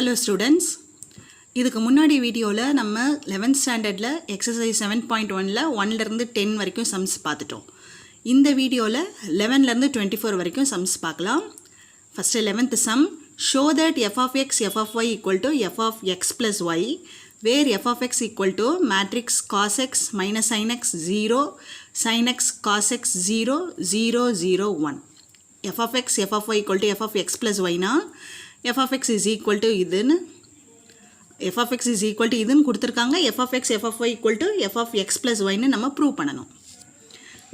Hello students, இதுக்கு முன்னாடி வீடியோவில் நம்ம 11th ஸ்டாண்டர்டில் எக்ஸசைஸ் 7.1ல் 1லேருந்து 10 வரைக்கும் சம்ஸ் பார்த்துட்டோம். இந்த வீடியோவில் 11லேருந்து 24 வரைக்கும் சம்ஸ் பார்க்கலாம். First 11th sum, show that f of x, f of y equal to f of x plus y, where f of x equal to matrix cos x minus sin x 0, sin x cos x 0, 0, 0, 1. f of x, f of y equal to f of x plus y na f of x is equal to இதுன்னு f of x is equal to இதுன்னு கொடுத்துருக்காங்க. f of x, f of y equal to f of x plus y ன்னு நம்ம prove பண்ணணும்.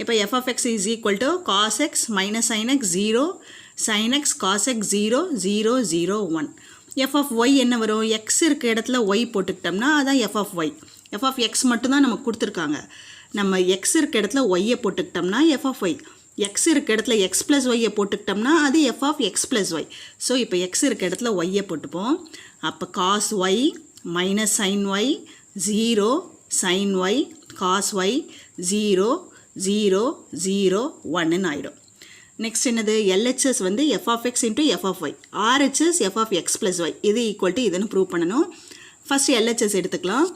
இப்போ f of x is equal to cos x minus sin x 0, sin x cos x 0, 0, 0, 1. f of y என்ன வரும்? x இருக்க இடத்துல y போட்டுக்கிட்டோம்னா அதான் f of y. f of x மட்டும்தான் நமக்கு கொடுத்துருக்காங்க. நம்ம x இருக்க இடத்துல y போட்டுக்கிட்டோம்னா f of y. x இருக்க இடத்துல x plus y போட்டுக்கிட்டோம்னா அது f of x plus y. So இப்போ x இருக்க இடத்துல y போட்டுப்போம். அப்போ cos y minus sin y 0, sin y cos y 0, 0, 0, 1ன்னு ஆயிடும். நெக்ஸ்ட் என்னது? LHS வந்து f of x into f of y. RHS f of x plus y. இது equal to இதுன்னு ப்ரூவ் பண்ணணும். ஃபஸ்ட்டு LHS எடுத்துக்கலாம்.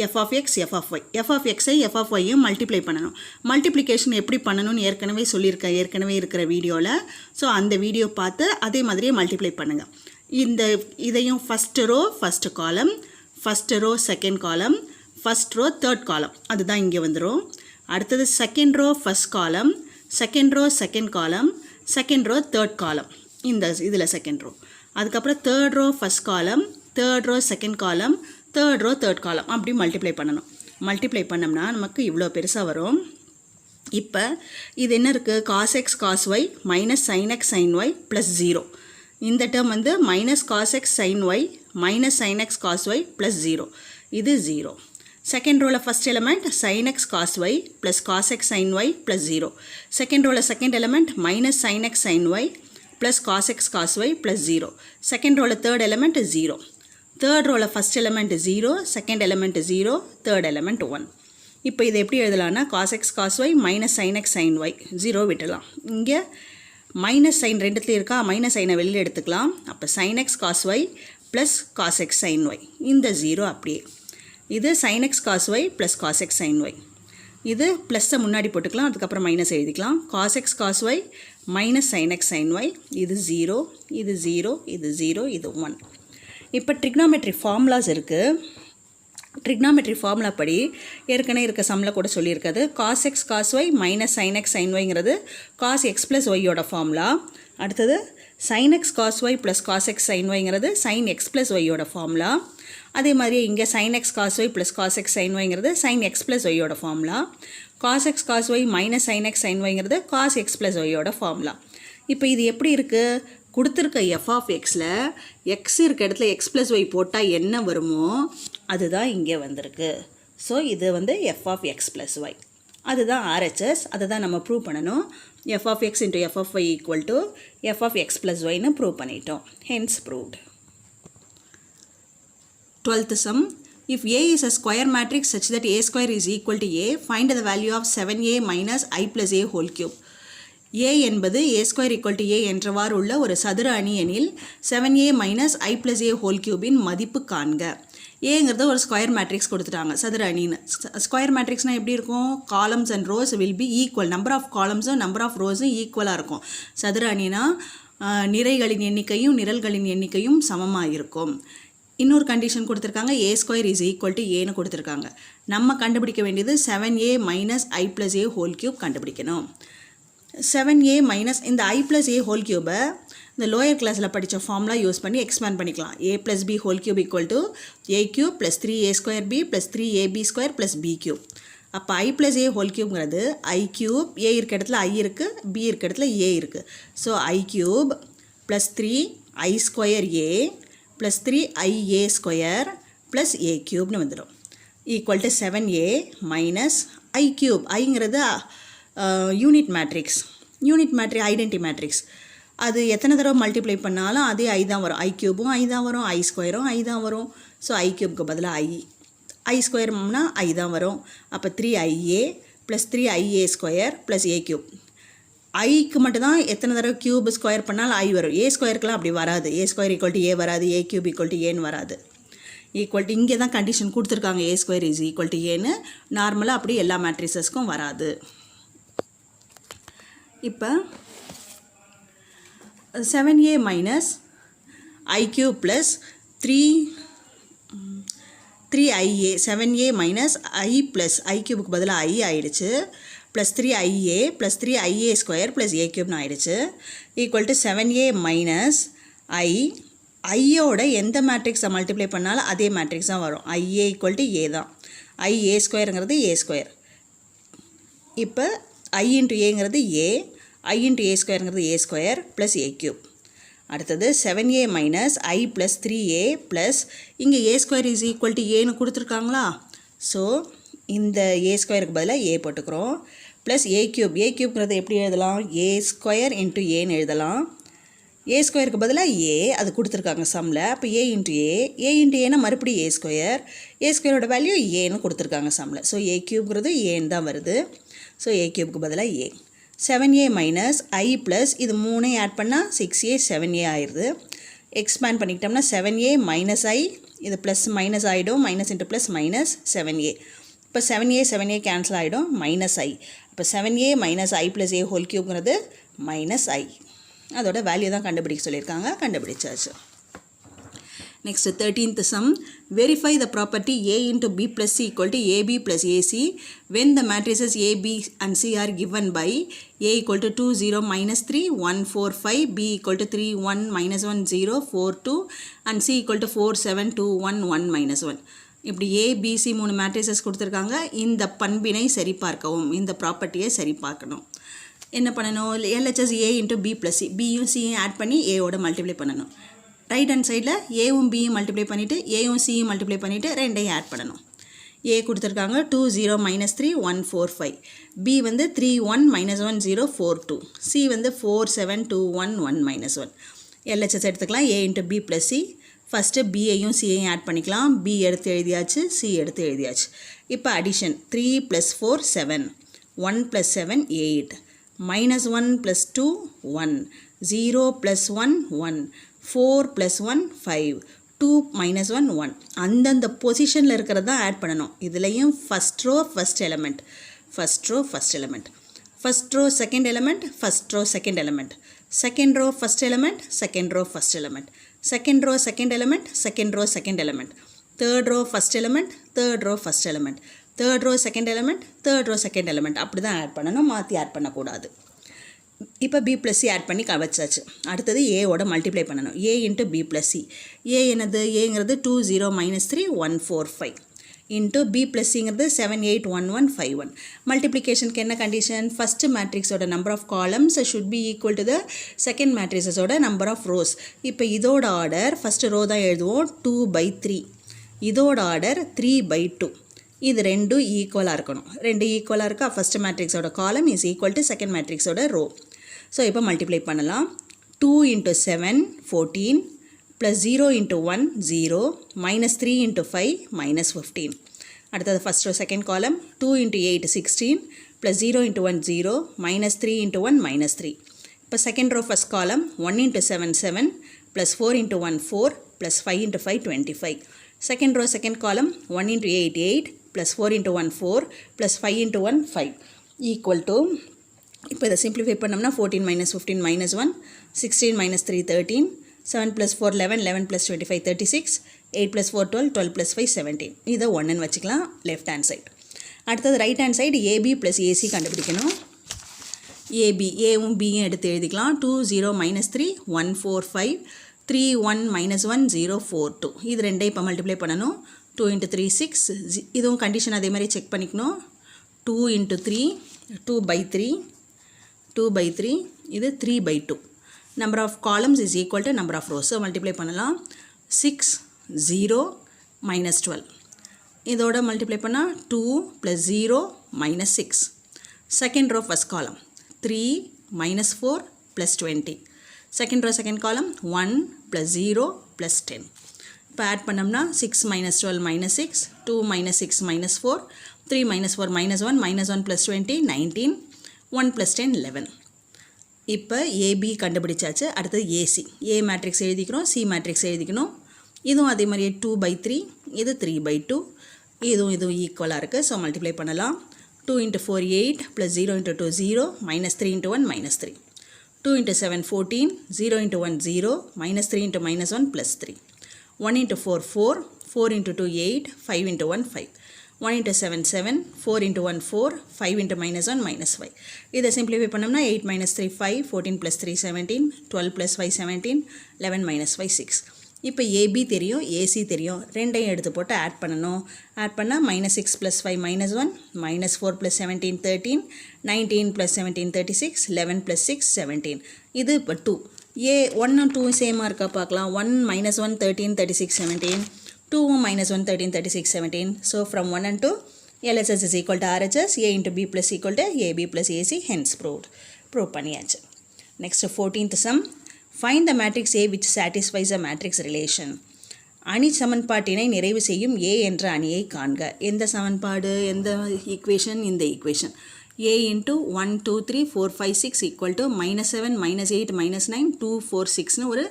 f of x, f of y. f of xஐ f of yயும் multiply பண்ணணும். Multiplication எப்படி பண்ணணும்னு ஏற்கனவே சொல்லியிருக்கேன், ஏற்கனவே இருக்கிற வீடியோவில். ஸோ அந்த வீடியோ பார்த்து அதே மாதிரியே மல்டிப்ளை பண்ணுங்கள். இதையும் first row first column, first row second column, first row third column, அதுதான் இங்கே வந்துடும். அடுத்தது second row first column, second row second column, second row third column, இதில் செகண்ட் ரோ. அதுக்கப்புறம் third row first column, third row second column, third row third column, அப்படி multiply பண்ணணும். Multiply பண்ணோம்னா நமக்கு இவ்வளோ பெருசாக வரும். இப்போ இது என்ன இருக்குது? cos x cos y minus sin x sin y plus 0. இந்த டேர்ம் வந்து minus cos x sin y minus sin x cos y plus 0. இது 0. செகண்ட் ரோவில் first element sin x cos y plus cos x sin y plus 0. Second ரோவில் second element minus sin x sin y plus cos x cos y plus 0. Second ரோவில் third element 0. Third ரோவில் first element 0, second element 0, third element 1. இப்போ இதை எப்படி எழுதலாம்னா cos x cos y minus sin x sin y 0 விட்டுடலாம். இங்கே minus sign ரெண்டுத்துலேயும் இருக்கா, minus சைனை வெளியில் எடுத்துக்கலாம். அப்போ sin x cos y plus cos x sin y, இந்த 0 அப்படியே. இது sin x cos y plus cos x sin y. இது ப்ளஸ்ஸை முன்னாடி போட்டுக்கலாம், அதுக்கப்புறம் மைனஸ் எழுதிக்கலாம். cos x cos y minus sin x sin y, இது 0, இது 0, இது 0, இது 1. இப்போ ட்ரிக்னாமெட்ரி ஃபார்முலாஸ் இருக்குது. ட்ரிக்னாமெட்ரி ஃபார்முலா படி ஏற்கனவே இருக்க சம்மில் கூட சொல்லியிருக்காது. cos x cos y minus sin x sin yங்கிறது cos x ப்ளஸ் ஒய்யோட ஃபார்முலா. அடுத்தது sin x cos y plus cos x sin yங்கிறது sin x ப்ளஸ் ஒய்யோட ஃபார்முலா. அதே மாதிரி இங்கே sin x cos y plus cos x sin yங்கிறது sin x plus ஒய்யோட formula. cos x cos y minus sin x sin yங்கிறது cos x plus ஒய்யோட formula. இப்போ இது எப்படி இருக்குது? கொடுத்துருக்க f of xல x இருக்க இடத்துல x plus y போட்டால் என்ன வருமோ அதுதான் இங்கே வந்திருக்கு. ஸோ இது வந்து f of x plus y, அதுதான் RHS, அதை தான் நம்ம ப்ரூவ் பண்ணணும். f of x into f of y equal to f of x plus yன்னு ப்ரூவ் பண்ணிட்டோம். hence proved. 12th sum, if A is a square matrix such that A square is equal to A, find the value of 7A minus I plus A whole cube. A என்பது A square equal to A என்றவாறு உள்ள ஒரு சதுர அணி எனில் 7A minus I plus A whole கியூபின் மதிப்பு காண்க. ஏங்கிறது ஒரு ஸ்கொயர் மேட்ரிக்ஸ் கொடுத்துட்டாங்க, சதுர அணின்னு. ஸ்கொயர் மேட்ரிக்ஸ்னால் எப்படி இருக்கும்? Columns and rows will be equal, number of காலம்ஸும் நம்பர் ஆஃப் ரோஸும் ஈக்குவலாக இருக்கும். சதுர அணினா நிறைகளின் எண்ணிக்கையும் நிரல்களின் எண்ணிக்கையும் சமமாக இருக்கும். இன்னொரு கண்டிஷன் கொடுத்துருக்காங்க, A square is equal to ஏன்னு கொடுத்துருக்காங்க. நம்ம கண்டுபிடிக்க வேண்டியது 7A minus I plus A whole cube கண்டுபிடிக்கணும். 7A மைனஸ் இந்த I ப்ளஸ் A ஹோல் கியூபை இந்த லோயர் கிளாஸில் படித்த ஃபார்முலா யூஸ் பண்ணி எக்ஸ்பேண்ட் பண்ணிக்கலாம். A plus B whole cube equal to A cube plus 3A square B plus 3AB square plus B cube. அப்போ I plus A whole கியூப்ங்கிறது I cube, A இருக்க இடத்துல I இருக்குது, B இருக்க இடத்துல A இருக்குது. So I cube plus 3I square A plus 3IA square plus A கியூப்னு வந்துடும். Equal to 7A minus I cube. ஐங்கிறது யூனிட் மேட்ரிக்ஸ், ஐடென்டி மேட்ரிக்ஸ். அது எத்தனை தடவை மல்டிப்ளை பண்ணாலும் அதே I தான் வரும். I கியூபும் I தான் வரும், I ஸ்கொயரும் I தான் வரும். ஸோ I கியூப்க்கு பதிலாக I ஸ்கொயர்னா I தான் வரும். அப்போ 3IA plus 3IA square plus A cube. ஐக்கு மட்டும்தான் எத்தனை தடவை கியூப் ஸ்கொயர் பண்ணாலும் ஐ வரும். ஏ ஸ்கொயருக்குலாம் அப்படி வராது. ஏ ஸ்கொயர் ஈக்குவல் டு ஏ வராது, ஏ கியூப் ஈக்குவல் டு ஏன்னு வராது. ஈக்குவல் டு இங்கே தான் கண்டிஷன் கொடுத்துருக்காங்க, A square is equal to ஏன்னு. நார்மலாக அப்படி எல்லா மேட்ரிசஸ்க்கும் வராது. இப்போ 7a minus I cube plus 3ia 7a minus I plus I கியூபுக்கு பதிலாக ஐ ஆயிடுச்சு, plus 3ia plus 3ia square plus A கியூப்னு ஆயிடுச்சு. ஈக்குவல் டு 7a மைனஸ் ஐயோட எந்த மேட்ரிக்ஸை மல்டிப்ளை பண்ணாலும் அதே மேட்ரிக்ஸ் தான் வரும். ஐஏ ஈக்குவல் டு ஏ தான். ஐஏ ஸ்கொயருங்கிறது ஏ ஸ்கொயர். இப்போ ஐ இன்ட்டு ஏங்கிறது ஏ, ஐ into A ஸ்கொயருங்கிறது A square plus a cube. அடுத்தது 7a minus I plus 3a plus இங்கே ஏ ஸ்கொயர் இஸ் ஈக்குவல் டு ஏன்னு கொடுத்துருக்காங்களா. ஸோ இந்த ஏ ஸ்கொயருக்கு பதிலாக ஏ போட்டுக்கிறோம். Plus a cube. ஏ கியூப்ங்கிறது எப்படி எழுதலாம்? ஏ ஸ்கொயர் இன்ட்டு ஏன்னு எழுதலாம். ஏ ஸ்கொயருக்கு பதிலாக ஏ அது கொடுத்துருக்காங்க சம்மில். அப்போ ஏ இன்ட்டு இன்ட்டு ஏன்னா மறுபடியும் ஏ ஸ்கொயர். ஏ ஸ்கொயரோட வேல்யூ ஏன்னு கொடுத்துருக்காங்க சம்மில். ஸோ ஏ கியூப்ங்கிறது ஏன்னு தான் வருது. ஸோ ஏ கியூப்க்கு பதிலாக ஏ. 7a மைனஸ் ஐ ப்ளஸ் இது 3 ஆட் பண்ணால் 6a 7a ஆயிடுது. எக்ஸ்பேண்ட் பண்ணிக்கிட்டோம்னா 7a மைனஸ் ஐ இது ப்ளஸ் மைனஸ் ஆகிடும். Minus into plus minus 7a. இப்போ 7a கேன்சல் ஆகிடும், மைனஸ் ஐ. இப்போ 7a minus I plus A whole கியூப்ங்கிறது minus ஐ. அதோட வேல்யூ தான் கண்டுபிடிக்க சொல்லியிருக்காங்க, கண்டுபிடிச்சாச்சு. Next 13th sum, verify the property A into B plus C equal to AB plus AC when the matrices A, B and C are given by A equal to 2, 0, minus 3, 1, 4, 5, B equal to 3, 1, minus 1, 0, 4, 2 and C equal to 4, 7, 2, 1, 1, minus 1. இப்படி A, B, C 3 matrices கொடுத்துருக்காங்க. இந்த பண்பினை சரி பார்க்கவும், இந்த ப்ராப்பர்ட்டியை சரி பார்க்கணும். என்ன பண்ணணும்? LHS A into B plus C, Bயும் Cயும் ஆட் பண்ணி Aயோட மல்டிப்ளை பண்ணணும். ரைட் ஹேண்ட் சைடில் ஏவும் பியும் மல்டிப்ளை பண்ணிவிட்டு ஏவும் சியும் மல்டிப்ளை பண்ணிவிட்டு ரெண்டையும் ஆட் பண்ணணும். ஏ கொடுத்துருக்காங்க 2, 0, minus 3, 1, 4, 5. பி வந்து 3, 1, minus 1, 0, 4, 2. சி வந்து 4, 7, 2, 1, 1, minus 1. எல்ஹெச்எஸ் எடுத்துக்கலாம். A into B plus C. First பியையும் சியையும் ஆட் பண்ணிக்கலாம். பி எடுத்து எழுதியாச்சு, சி எடுத்து எழுதியாச்சு. இப்போ அடிஷன் 3 + 4 7, 1 + 7 8, minus 1 + 2 1, 0 + 1 1, 4 + 1 5, 2 minus 1 1. அந்தந்த பொசிஷனில் இருக்கிறது தான் ஆட் பண்ணணும். இதுலேயும் first row first element, first row first element, first row second element, first row second element, second row first element, second row first element, second row second element, second row second element, third row first element, third row first element, third row second element, third row second element. அப்படி தான் add பண்ணணும், மாற்றி add பண்ணக்கூடாது. இப்போ B plus C add பண்ணி வச்சாச்சு. அடுத்தது ஏவோட மல்டிப்ளை பண்ணணும். A into B plus C. A என்னது? ஏங்கிறது 2, 0, minus 3, 1, 4, 5 இன்ட்டு பி ப்ளஸ் சிங்கிறது 7, 8, 1, 1, 5, 1. மல்டிப்ளிகேஷனுக்கு என்ன கண்டிஷன்? ஃபஸ்ட்டு மேட்ரிக்ஸோட number of columns should be equal to the second மேட்ரிக்ஸோட நம்பர் ஆஃப் ரோஸ். இப்போ இதோட ஆர்டர் ஃபஸ்ட்டு ரோ தான் எழுதுவோம், 2/3. இதோட ஆர்டர் 3/2. இது ரெண்டும் ஈக்குவலாக இருக்கணும். ரெண்டு ஈக்குவலாக இருக்கா? ஃபஸ்ட் மேட்ரிக்ஸோட column is equal to second மேட்ரிக்ஸோட ரோ. ஸோ இப்போ மல்டிப்ளை பண்ணலாம். 2 × 7 14 ப்ளஸ் 0 × 1 0, minus 3 × 5 minus 15. அடுத்தது ஃபஸ்ட் ரோ செகண்ட் காலம் 2 × 8 16 ப்ளஸ் 0 × 1 0, minus 3 × 1 minus 3. இப்போ செகண்ட் ரோ ஃபஸ்ட் காலம் 1 × 7 7 plus 4 × 1 4 plus 5 × 5 25. Second row second column 1 × 8 8 plus 4 × 1 4 plus 5 × 1 5 equal to. இப்போ இதை சிம்பிளிஃபை பண்ணோம்னா 14 minus 15 minus 1, 16 minus 3 13, 7 + 4 11, 11 + 25 36, 8 + 4 12, 12 + 5 17. இதை 1ன்னு வச்சுக்கலாம் லெஃப்ட் ஹேண்ட் சைடு. அடுத்தது right hand side AB plus AC கண்டுபிடிக்கணும். ஏபி ஏவும் பியும் எடுத்து எழுதிக்கலாம். 2, 0, minus 3, 1, 4, 5, 3, 1, minus 1, 0, 4, 2. இது ரெண்டே இப்போ மல்டிப்ளை பண்ணணும். 2 × 3 6. இதுவும் கண்டிஷன் அதே மாதிரி செக் பண்ணிக்கணும். 2 × 3 2/3, 2/3, இது 3/2. Number of columns is equal to number of rows. Multiply பண்ணலாம். 6 0 minus 12. இதோட மல்டிப்ளை பண்ணால் 2 + 0 minus 6. செகண்ட் ரோ ஃபஸ்ட் காலம் 3 minus 4 + 20. Second row second column 1 + 0 + 10. இப்போ ஆட் பண்ணோம்னா 6 minus 12 minus 6, 2 minus 6 minus 4, 3 minus 4 minus 1, minus 1 + 20 19, 1 + 10 11. இப்போ ஏபி கண்டுபிடிச்சாச்சு. அடுத்தது ஏசி. ஏ மேட்ரிக்ஸ் எழுதிக்கிறோம், சி மேட்ரிக்ஸ் எழுதிக்கணும். இதுவும் அதே மாதிரியே 2/3, இது 3/2, இதுவும் ஈக்குவலாக இருக்குது. ஸோ மல்டிப்ளை பண்ணலாம். 2 × 4 8 + 0 × 2 0 -3 × 1 -3. 2 × 7 14, 0 × 1 0, -3 × -1 +3. 1 × 4 4, 4 × 2 8, 5 × 1 5. 1 × 7 7, 4 × 1 4, 5 × -1 -5. இதை சிம்பிளிஃபை பண்ணோம்னா 8 - 3 5, 14 + 3 17, 12 + 5 17, 11 - 5 6. இப்போ ஏபி தெரியும், ஏசி தெரியும். ரெண்டையும் எடுத்து போட்டு ஆட் பண்ணணும். ஆட் பண்ணால் -6 + 5 -1, -4 + 17 13, 19 + 17 36, 11 + 6 17. இது இப்போ 2. ஏ 1 2 சேமாக இருக்கா பார்க்கலாம். 1 -1 13 36 17, 2 -1 13 36 17. So from 1 and 2, LHS is equal to RHS, A into B plus equal to AB plus AC, hence proved. Prove பண்ணியாச்சு. Next 14th sum. Find the matrix A which satisfies a matrix relation. அணி சமன்பாட்டினை நிறைவு செய்யும் A என்ற அணியை காண்க. எந்த சமன்பாடு, எந்த ஈக்குவேஷன்? இந்த equation. A into 1 2 3 4 5 6 equal to -7 -8 -9 2 4 6னு ஒரு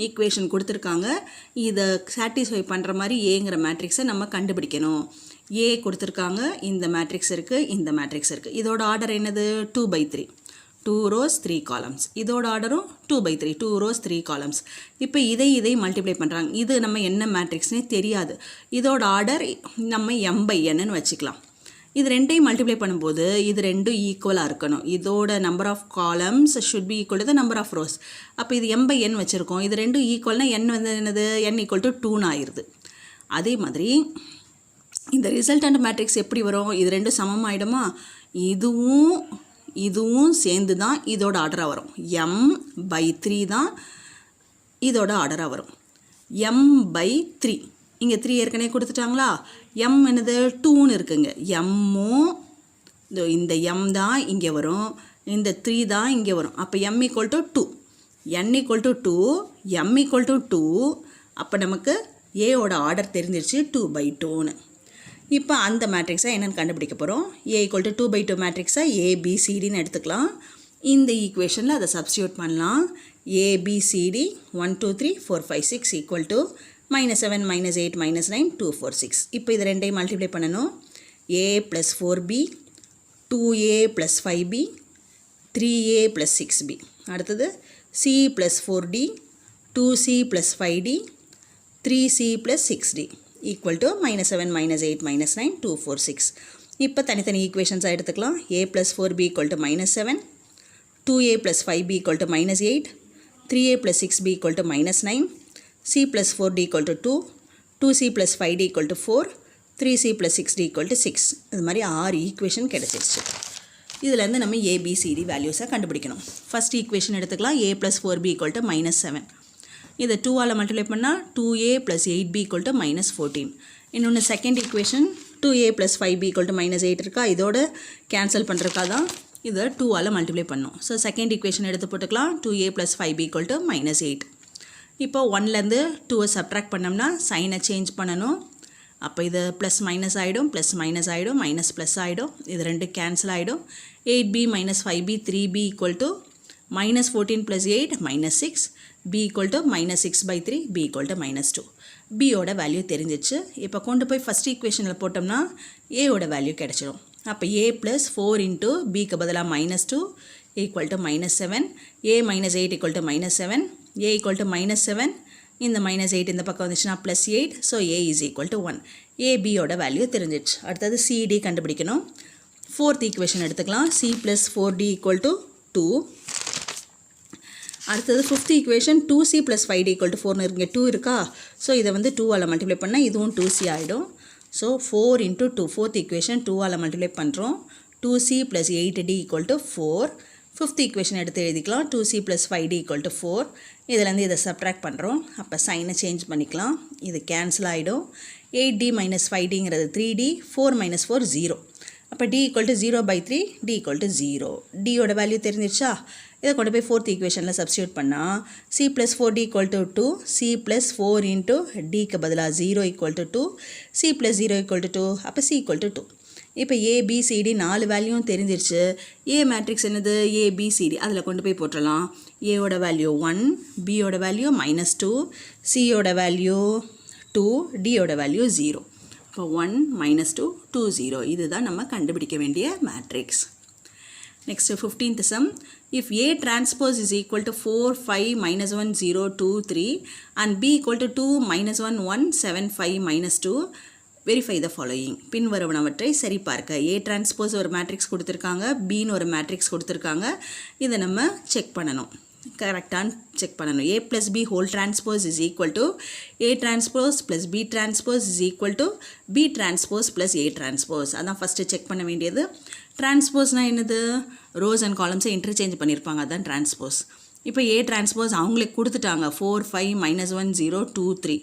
ஈக்குவேஷன் கொடுத்துருக்காங்க. இதை சாட்டிஸ்ஃபை பண்ணுற மாதிரி ஏங்கிற மேட்ரிக்ஸை நம்ம கண்டுபிடிக்கணும். ஏ கொடுத்துருக்காங்க, இந்த மேட்ரிக்ஸ் இருக்குது, இந்த மேட்ரிக்ஸ் இருக்குது. இதோட ஆர்டர் என்னது? 2/3. 2 rows 3 columns. இதோட ஆர்டரும் 2/3, 2 rows 3 columns. இப்போ இதை மல்டிப்ளை பண்ணுறாங்க. இது நம்ம என்ன மேட்ரிக்ஸ்னே தெரியாது. இதோட ஆர்டர் நம்ம m/nன்னு வச்சுக்கலாம். இது ரெண்டையும் மல்டிப்ளை பண்ணும்போது இது ரெண்டும் ஈக்குவலாக இருக்கணும். இதோட number of columns should be equal to the number of rows. அப்போ இது m/n வச்சுருக்கோம். இது ரெண்டும் ஈக்குவல்னால் n வந்து என்னது? n = 2ன்னு ஆயிடுது. அதே மாதிரி இந்த ரிசல்டன்ட் மேட்ரிக்ஸ் எப்படி வரும்? இது ரெண்டும் சமமாயிடுமா? இதுவும் சேர்ந்து தான் இதோட ஆர்டராக வரும். m/3 தான் இதோட ஆர்டராக வரும். m/3 இங்கே 3 ஏற்கனவே கொடுத்துட்டாங்களா? m என்னது? 2ன்னு இருக்குங்க. m-ம் இந்த m தான் இங்கே வரும், இந்த 3 தான் இங்கே வரும். அப்போ m = 2, n = 2, m = 2. அப்போ நமக்கு ஏவோட ஆர்டர் தெரிஞ்சிருச்சு 2/2ன்னு. இப்போ அந்த மேட்ரிக்ஸை என்னென்னு கண்டுபிடிக்க போகிறோம். A = 2/2 மேட்ரிக்ஸை ABCDன்னு எடுத்துக்கலாம். இந்த ஈக்குவேஷனில் அதை சப்ஸ்டியூட் பண்ணலாம். ABCD 1 2 3 4 5 6 equal to -7 -8 -9 2 4 6. இப்போ இது ரெண்டையும் மல்டிப்ளை பண்ணணும். A + 4B, 2A + 5B, 3A + 6B. அடுத்தது C + 4D, 2C + 5D, 3C + 6D. equal to -7 -8 -9 2 4 6. இப்போ தனித்தனி ஈக்குவேஷன்ஸாக எடுத்துக்கலாம். A + 4B = -7, 2A + 5B = -8, 3A + 6B = -9, C + 4D = 2, 2C + 5D = 4, 3C + 6D = 6. இது மாதிரி 6 ஈக்குவேஷன் கிடச்சிருச்சு. இதிலேருந்து நம்ம ABCD வேல்யூஸை கண்டுபிடிக்கணும். ஃபஸ்ட் ஈக்குவேஷன் எடுத்துக்கலாம். A + 4B = -7. இதை 2ஆல் மல்டிப்ளை பண்ணால் 2A + 8B = -14. இன்னொன்று செகண்ட் ஈக்குவேஷன் 2A + 5B = -8 இருக்கா? இதோட கேன்சல் பண்ணுறக்கா தான் இதை 2ஆல் மல்டிப்ளை பண்ணோம். ஸோ செகண்ட் ஈக்குவேஷன் எடுத்து போட்டுக்கலாம். 2A + 5B = -8. இப்போ 1லேருந்து 2 சப்ட்ராக்ட் பண்ணோம்னா சைனை சேஞ்ச் பண்ணணும். அப்போ இது ப்ளஸ் மைனஸ் ஆகிடும், ப்ளஸ் மைனஸ் ஆகிடும், மைனஸ் ப்ளஸ் ஆகிடும். இது ரெண்டு கேன்சல் ஆகிடும். 8B - 5B 3B = -14 + 8 -6. B = -6/3, B = -2. பியோட வேல்யூ தெரிஞ்சிச்சு. இப்போ கொண்டு போய் ஃபஸ்ட் ஈக்குவேஷனில் போட்டோம்னா ஏவோட வேல்யூ கிடச்சிடும். அப்போ A + 4 × Bக்கு பதிலாக -2 = -7, A - 8 = -7, A = -7, இந்த -8 இந்த பக்கம் வந்துச்சுன்னா +8. So A = 1. ABயோட வேல்யூ தெரிஞ்சிச்சு. அடுத்தது CD கண்டுபிடிக்கணும். ஃபோர்த் ஈக்குவேஷன் எடுத்துக்கலாம். C + 4D = 2. அடுத்தது ஃபிஃப்த் ஈக்குவேஷன் 2C + 5D = 4ன்னு இங்கே 2 இருக்கா? ஸோ இதை வந்து 2ஆல் மல்டிப்ளை பண்ணால் இதுவும் 2C ஆகிடும். ஸோ 4 × 2, ஃபோர்த் ஈக்குவேஷன் 2ஆல் மல்டிப்ளை பண்ணுறோம். 2C + 8D = 4. ஃபிஃப்த் ஈக்குவேஷன் எடுத்து எழுதிக்கலாம். 2C + 5D = 4. இதுலேருந்து இதை சப்ட்ராக்ட் பண்ணுறோம். அப்போ சைனை சேஞ்ச் பண்ணிக்கலாம். இது கேன்சல் ஆகிடும். 8D - 5Dங்கிறது 3D, 4 - 4 0. அப்போ D = 0/3, D = 0. டியோட வேல்யூ தெரிஞ்சிருச்சா? இதை கொண்டு போய் ஃபோர்த் ஈக்குவேஷனில் சப்ஸ்டியூட் பண்ணால் C + 4D = 2, C + 4 × Dக்கு பதிலாக 0 = 2, C + 0 = 2. அப்போ C = 2. இப்போ ஏபிசிடி 4 வேல்யூவும் தெரிஞ்சிருச்சு. ஏ மேட்ரிக்ஸ் என்னது ஏபிசிடி, அதில் கொண்டு போய் போட்டுடலாம். ஏவோட வேல்யூ 1, பியோட வேல்யூ -2, சியோட வேல்யூ 2, டியோட வேல்யூ 0. இப்போ 1 -2 2 0, இதுதான் நம்ம கண்டுபிடிக்க வேண்டிய matrix. Next 15th sum, if A transpose is equal to 4 5 -1 0 2 3 and B equal to 2 -1 1 7 5 -2, verify the following. பின்வருவனவற்றை சரி பார்க்க. A transpose ஒரு மேட்ரிக்ஸ் கொடுத்துருக்காங்க, Bன்னு ஒரு மேட்ரிக்ஸ் கொடுத்துருக்காங்க. இதை நம்ம செக் பண்ணணும், கரெக்டான்னு செக் பண்ணணும். A plus B whole transpose is equal to A transpose plus B transpose is equal to B transpose plus A transpose. அதான் ஃபஸ்ட்டு செக் பண்ண வேண்டியது. டிரான்ஸ்போஸ்னால் என்னது, ரோஸ் அண்ட் காலம்ஸை இன்டர்சேஞ்ச் பண்ணியிருப்பாங்க, அதுதான் டிரான்ஸ்போஸ். இப்போ ஏ டிரான்ஸ்போஸ் அவங்களுக்கு கொடுத்துட்டாங்க 4 5 -1 0 2 3.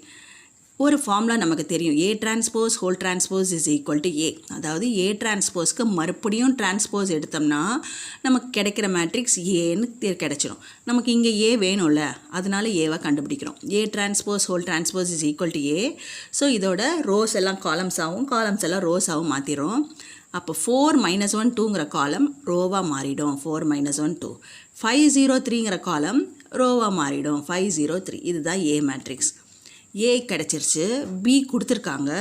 ஒரு ஃபார்முலா நமக்கு தெரியும், A transpose whole transpose is equal to A. அதாவது ஏ டிரான்ஸ்போஸ்க்கு மறுபடியும் டிரான்ஸ்போஸ் எடுத்தோம்னா நமக்கு கிடைக்கிற மேட்ரிக்ஸ் ஏன்னு கிடைச்சிடும். நமக்கு இங்கே ஏ வேணும்ல, அதனால ஏவை கண்டுபிடிக்கிறோம். ஏ transpose whole transpose is equal to A. So இதோட ரோஸ் எல்லாம் காலம்ஸாகவும் காலம்ஸ் எல்லாம் ரோஸாகவும் மாற்றிடும். அப்போ 4 -1 2ங்கிற காலம் ரோவாக மாறிடும், 4 -1 2. 5 0 3ங்கிற காலம் ரோவாக மாறிடும், 5 0 3. இதுதான் ஏ மேட்ரிக்ஸ். ஏ கிடச்சிருச்சு, பி கொடுத்துருக்காங்க.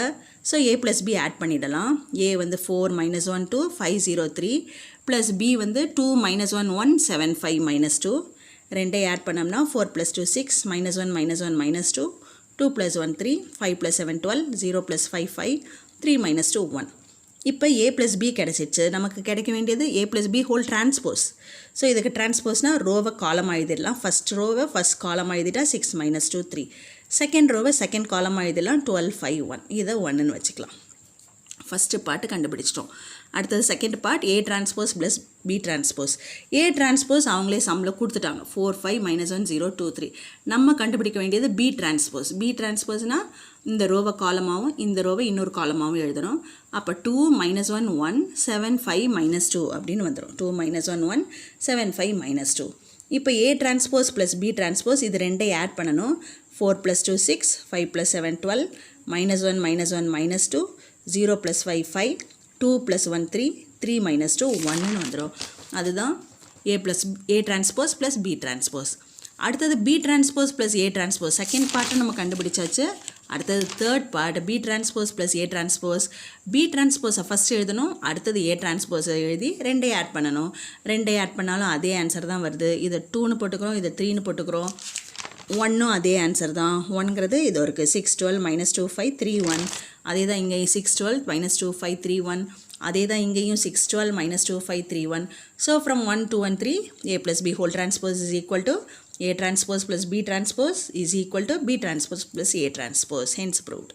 ஸோ ஏ ப்ளஸ் பி ஆட் பண்ணிடலாம். ஏ வந்து 4 -1 2 5 0 3 ப்ளஸ் பி வந்து 2 -1 1 7 5 -2. ரெண்டே ஆட் பண்ணோம்னா 4 + 2 6 -1 -1 -2 2 + 1 3 5 + 7 12 0 + 5 5 3 -2 1. இப்போ ஏ ப்ளஸ் பி கிடச்சிச்சு. நமக்கு கிடைக்க வேண்டியது A plus B whole transpose. So இதுக்கு டிரான்ஸ்போஸ்னால் ரோவை காலம் எழுதிடலாம். ஃபஸ்ட் ரோவை ஃபஸ்ட் காலம் எழுதிட்டா 6 -2 3. செகண்ட் ரோவை செகண்ட் காலம் எழுதிடலாம் 12 5 1. இதை 1ன்னு வச்சுக்கலாம். ஃபஸ்ட்டு பார்ட்டு கண்டுபிடிச்சிட்டோம். அடுத்தது second part, A transpose plus B transpose. A transpose அவங்களே சம்மில் கொடுத்துட்டாங்க 4 5 -1 0 2 3. நம்ம கண்டுபிடிக்க வேண்டியது பி டிரான்ஸ்போஸ். பி டிரான்ஸ்போஸ்னால் இந்த ரோவை காலமாகவும் இந்த ரோவை இன்னொரு காலமாகவும் எழுதணும். அப்போ 2 -1 1 7 5 -2 அப்படின்னு வந்துடும். 2 -1 1 7 5 -2. இப்போ A transpose plus B transpose இது ரெண்டே ஆட் பண்ணணும். 4 + 2 6 5 + 7 12 -1 -1 -2 0 + 5 5 2 + 1 3 3 -2 1ன்னு வந்துடும். அதுதான் A transpose plus B transpose. அடுத்தது B transpose plus A transpose. Second பார்ட்டை நம்ம கண்டுபிடிச்சாச்சு. அடுத்தது third part, B transpose plus A transpose. B டிரான்ஸ்போஸை ஃபஸ்ட் எழுதணும், அடுத்தது ஏ டிரான்ஸ்போஸை எழுதி ரெண்டே ஆட் பண்ணணும். ரெண்டே ஆட் பண்ணாலும் அதே ஆன்சர் தான் வருது. இதை 2ன்னு போட்டுக்கிறோம், இதை 3ன்னு போட்டுக்கிறோம். 1னும் அதே ஆன்சர் தான். 1ங்கிறது இது இருக்குது 6 12 -2 5 3 1. அதே தான் இங்கே 6 12 -2 5 3 1. அதே தான் இங்கேயும் 6 12 -2 5 3 1. So from 1 2 1 3 A plus B whole transpose is equal to A transpose plus B transpose is equal to B transpose plus A transpose, hence proved.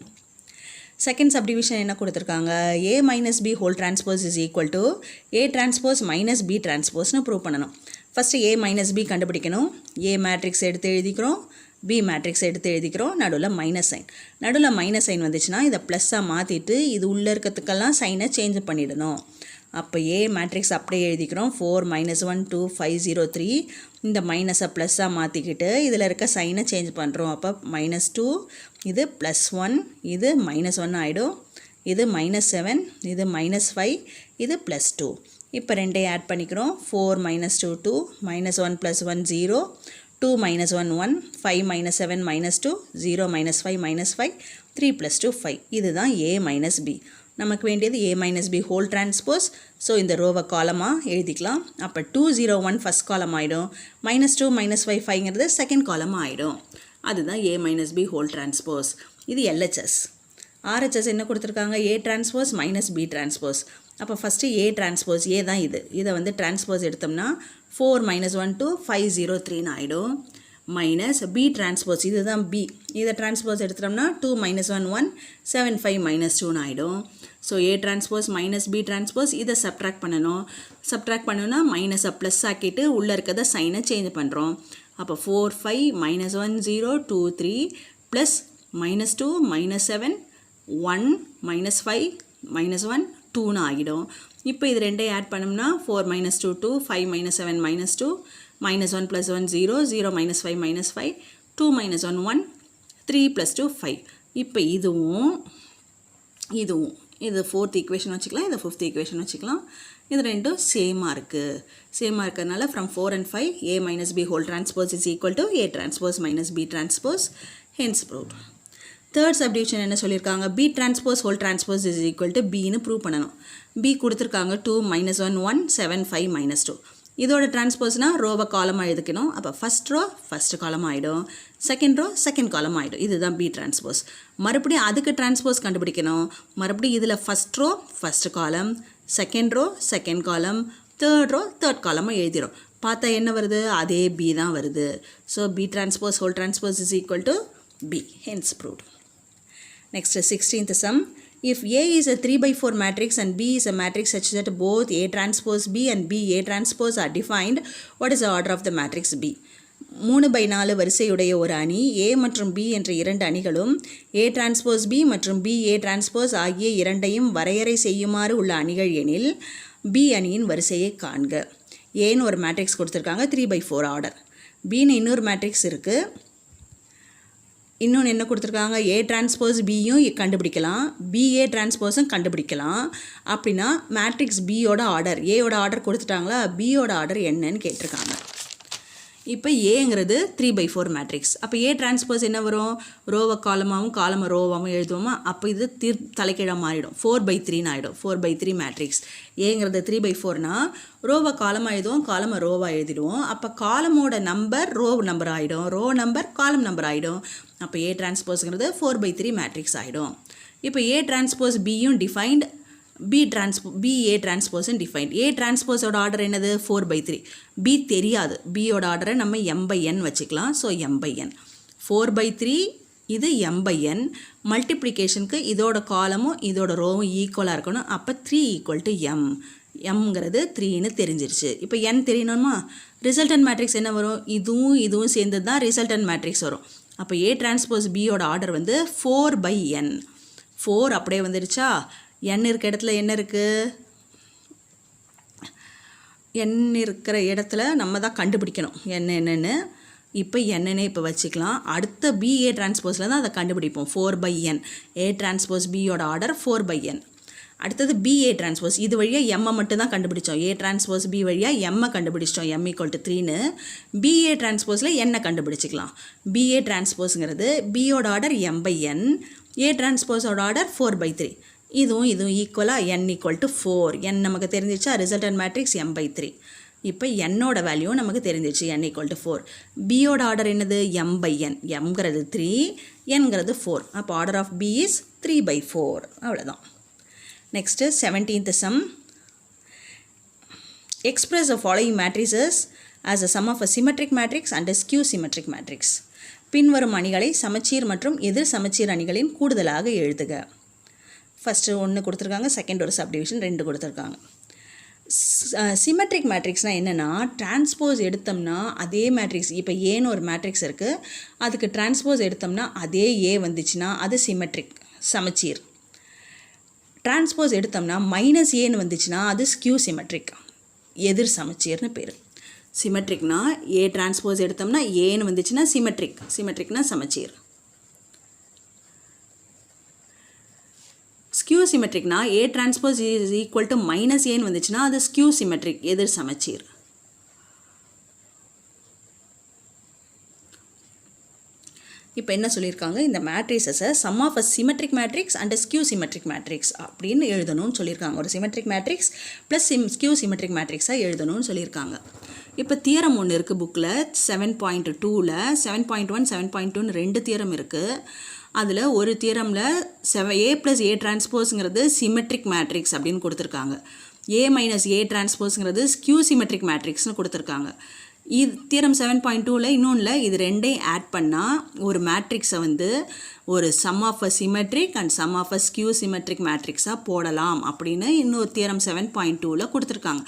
Second subdivision என்ன கொடுத்துருக்காங்க, A minus B whole transpose is equal to A transpose minus B transpose prove பண்ணணும். First A minus B கண்டுபிடிக்கணும். A matrix எடுத்து எழுதிக்கிறோம், B matrix எடுத்து எழுதிக்கிறோம். நடுவில் minus sign. நடுவில் மைனஸ் சைன் வந்துச்சுன்னா இதை ப்ளஸ்ஸாக மாற்றிட்டு இது உள்ளே இருக்கிறதுக்கெல்லாம் சைனை சேஞ்ச் பண்ணிடணும். அப்போ ஏ மேட்ரிக்ஸ் அப்படியே எழுதிக்கிறோம். 4 -1 2 5 0 3. இந்த மைனஸை ப்ளஸ்ஸாக மாற்றிக்கிட்டு இதில் இருக்க சைனை சேஞ்ச் பண்ணுறோம். அப்போ -2 இது +1 இது -1 ஆகிடும். இது -7 இது -5 இது +2. இப்போ ரெண்டே ஆட் பண்ணிக்கிறோம். 4 -2 2 -1 + 1 0 2 -1 1 5 -7 -2 0 -5 -5 3 + 2 5. இதுதான் A minus B. நமக்கு வேண்டியது A minus B whole transpose. So இந்த ரோவை காலமாக எழுதிக்கலாம். அப்போ 2 0 1 ஃபஸ்ட் காலம் ஆகிடும். -2 -5 5ங்கிறது செகண்ட் காலமாக ஆகிடும். அதுதான் A minus B whole transpose. இது LHS. RHS என்ன கொடுத்துருக்காங்க, A transpose minus B transpose. அப்போ ஃபஸ்ட்டு A transpose, A தான் இது. இதை வந்து டிரான்ஸ்போஸ் எடுத்தோம்னா 4 -1 2 5 0 3ன்னு ஆகிடும். மைனஸ் B transpose, இதுதான் B. இதை டிரான்ஸ்போஸ் எடுத்துட்டோம்னா 2 -1 1 7 5 -2ன்னு ஆகிடும். So A transpose minus B transpose இதை சப்ட்ராக்ட் பண்ணணும். சப்ட்ராக்ட் பண்ணணும்னா மைனஸை ப்ளஸ் ஆக்கிட்டு உள்ளே இருக்கிறத சைனை சேஞ்ச் பண்ணுறோம். அப்போ 4 5 -1 0 2 3 ப்ளஸ் -2 -7 1 -5 -1 2ன்னு ஆகிடும். இப்போ இது ரெண்டே ஆட் பண்ணோம்னா 4 -2 2 5 -7 -2 -1 + 1 0 0 -5 -5 2 -1 1 3 + 2 5. இப்போ இதுவும் இது 4th ஈக்குவேஷன் வச்சுக்கலாம், இது 5th ஈக்குவேஷன் வச்சுக்கலாம். இது ரெண்டும் சேமாக இருக்குது. சேமாக இருக்கிறதுனால from 4 and 5 a minus b whole transpose is equal to a transpose minus b transpose, hence proved. Third subdivision என்ன சொல்லியிருக்காங்க, b transpose whole transpose is equal to bன்னு ப்ரூவ் பண்ணணும். b கொடுத்துருக்காங்க 2 minus 1 1 7 5 minus 2. இதோட டிரான்ஸ்போஸ்னால் ரோவை காலமாக எழுதிக்கணும். அப்போ ஃபஸ்ட் ரோ ஃபஸ்ட் காலம் ஆகிடும், செகண்ட் ரோ செகண்ட் காலம் ஆகிடும். இதுதான் பி டிரான்ஸ்போஸ். மறுபடியும் அதுக்கு டிரான்ஸ்போஸ் கண்டுபிடிக்கணும். மறுபடியும் இதில் first row first column, second row second column, third row third காலமாக எழுதிடும். பார்த்தா என்ன வருது, அதே பி தான் வருது. So B transpose whole transpose is equal to B, hence proved. Next 16th sum. If A is a 3/4 matrix and B is a matrix such that both A transpose B and B A transpose are defined, what is the order of the matrix B? 3/4 வரிசையுடைய ஒரு அணி A மற்றும் B என்ற இரண்டு அணிகளும் A transpose B மற்றும் B A transpose ஆகிய இரண்டையும் வரையறை செய்யுமாறு உள்ள அணிகள் எனில் B அணியின் வரிசையை காண்க. Aன்னு ஒரு மேட்ரிக்ஸ் கொடுத்துருக்காங்க, 3/4 ஆர்டர். Bன்னு இன்னொரு மேட்ரிக்ஸ் இருக்குது. இன்னொன்று என்ன கொடுத்துருக்காங்க, ஏ டிரான்ஸ்போஸ் பியும் கண்டுபிடிக்கலாம், பிஏ டிரான்ஸ்போஸும் கண்டுபிடிக்கலாம். அப்படின்னா மேட்ரிக்ஸ் பியோட ஆர்டர், ஏயோட ஆர்டர் கொடுத்துட்டாங்களா, பியோட ஆர்டர் என்னன்னு கேட்டிருக்காங்க. இப்போ ஏங்கிறது 3/4 மேட்ரிக்ஸ். அப்போ ஏ டிரான்ஸ்போஸ் என்ன வரும், ரோவை காலமாகவும் காலமை ரோவாகவும் எழுதுவோமா. அப்போ இது தலைக்கீழாக மாறிடும், 4/3ன்னு ஆகிடும். 4/3 மேட்ரிக்ஸ். ஏங்கிறது 3/4னா ரோவை காலமாக எழுதுவோம், காலமை ரோவாக எழுதிடுவோம். அப்போ காலமோட நம்பர் ரோ நம்பர் ஆகிடும், ரோ நம்பர் காலம் நம்பர் ஆகிடும். அப்போ ஏ டிரான்ஸ்போஸுங்கிறது 4/3 மேட்ரிக்ஸ் ஆகிடும். இப்போ ஏ டிரான்ஸ்போஸ் பியும் defined, B A டிரான்ஸ்போஸும் defined. A டிரான்ஸ்போஸோட order என்னது 4/3. பி தெரியாது, பியோட ஆர்டரை நம்ம m/n வச்சுக்கலாம். ஸோ m/n 4/3, இது m/n. மல்டிப்ளிகேஷனுக்கு இதோட காலமும் இதோட ரோவும் ஈக்குவலாக இருக்கணும். அப்போ 3 = m. mங்கிறது 3ன்னு தெரிஞ்சிருச்சு. இப்போ n தெரியணுமா, ரிசல்டன் மேட்ரிக்ஸ் என்ன வரும், இதுவும் சேர்ந்து தான் ரிசல்டன் மேட்ரிக்ஸ் வரும். அப்போ ஏ டிரான்ஸ்போஸ் பியோட ஆர்டர் வந்து 4/n. 4 அப்படியே வந்துடுச்சா. n இருக்க இடத்துல என்ன இருக்குது, n இருக்கிற இடத்துல நம்ம தான் கண்டுபிடிக்கணும் என்னென்னு. இப்போ என்னன்னே இப்போ வச்சுக்கலாம். அடுத்த பிஏ டிரான்ஸ்போஸில் தான் அதை கண்டுபிடிப்போம். 4/n. ஏ டிரான்ஸ்போஸ் பியோட ஆர்டர் 4/n. அடுத்தது பிஏ டிரான்ஸ்போஸ், இது வழியாக எம்மை மட்டும் தான் கண்டுபிடிச்சோம். ஏ டிரான்ஸ்போஸ் பி வழியாக எம்மை கண்டுபிடிச்சிட்டோம், m = 3ன்னு. பிஏ டிரான்ஸ்போஸில் என்ன கண்டுபிடிச்சிக்கலாம். பிஏ டிரான்ஸ்போஸுங்கிறது பியோட ஆர்டர் m/n, ஏ டிரான்ஸ்போஸோட ஆர்டர் 4/3. இதுவும் ஈக்குவலாக n = 4. n நமக்கு தெரிஞ்சிச்சா, ரிசல்டன் மேட்ரிக்ஸ் m/3. இப்போ என்னோட வேல்யூ நமக்கு தெரிஞ்சிச்சு, n = 4. பியோட ஆர்டர் என்னது m/n, mங்கிறது 3, nங்கிறது 4. அப்போ ஆர்டர் ஆஃப் பி இஸ் 3/4. அவ்வளோதான். Next 17th sum. Express the following matrices as a sum of a symmetric matrix and a skew symmetric matrix. பின்வரும் அணிகளை சமச்சீர் மற்றும் எதிர் சமச்சீர் அணிகளின் கூடுதலாக எழுதுக. ஃபஸ்ட்டு 1 கொடுத்துருக்காங்க, செகண்ட் ஒரு சப்டிவிஷன் 2 கொடுத்துருக்காங்க. சிமெட்ரிக் மேட்ரிக்ஸ்னால் என்னென்னா, டிரான்ஸ்போஸ் எடுத்தோம்னா அதே மேட்ரிக்ஸ், இப்போ ஏன்னு ஒரு மேட்ரிக்ஸ் இருக்குது, அதுக்கு டிரான்ஸ்போஸ் எடுத்தோம்னா அதே ஏ வந்துச்சுன்னா அது சிமெட்ரிக் சமச்சீர். டிரான்ஸ்போஸ் எடுத்தோம்னா -ஏன்னு வந்துச்சுன்னா அது ஸ்கியூ சிமெட்ரிக், எதிர் சமச்சீர்னு பேர். சிமெட்ரிக்னா ஏ டிரான்ஸ்போஸ் எடுத்தோம்னா ஏன்னு வந்துச்சுன்னா சிமெட்ரிக், சிமெட்ரிக்னா சமச்சீர். ஸ்கியூ சிமெட்ரிக்னா A transpose is equal to -ஏன்னு வந்துச்சுன்னா அது ஸ்கியூ சிமெட்ரிக், எதிர் சமச்சீர். இப்போ என்ன சொல்லியிருக்காங்க, இந்த மேட்ரிக்ஸை sum of a symmetric matrix and skew symmetric matrix அப்படின்னு எழுதணும்னு சொல்லியிருக்காங்க. ஒரு symmetric matrix plus skew symmetric மேட்ரிக்ஸாக எழுதணும்னு சொல்லியிருக்காங்க. இப்போ தியரம் ஒன்று இருக்குது புக்கில் 7.2ல். 7.1 7.2ன்னு 2 தியரம் இருக்குது. அதில் ஒரு தியரமில் A + A டிரான்ஸ்போஸுங்கிறது சிமெட்ரிக் மேட்ரிக்ஸ் அப்படின்னு கொடுத்துருக்காங்க. A - A டிரான்ஸ்போஸுங்கிறது ஸ்கியூ சிமெட்ரிக் மேட்ரிக்ஸ்னு கொடுத்துருக்காங்க. இது தியரம் 7.2ல் இன்னொன்றில் இது ரெண்டையும் ஆட் பண்ணால் ஒரு மேட்ரிக்ஸை வந்து ஒரு sum of a symmetric and sum of a skew symmetric மேட்ரிக்ஸாக போடலாம் அப்படின்னு இன்னொரு தியரம் 7.2ல் கொடுத்துருக்காங்க.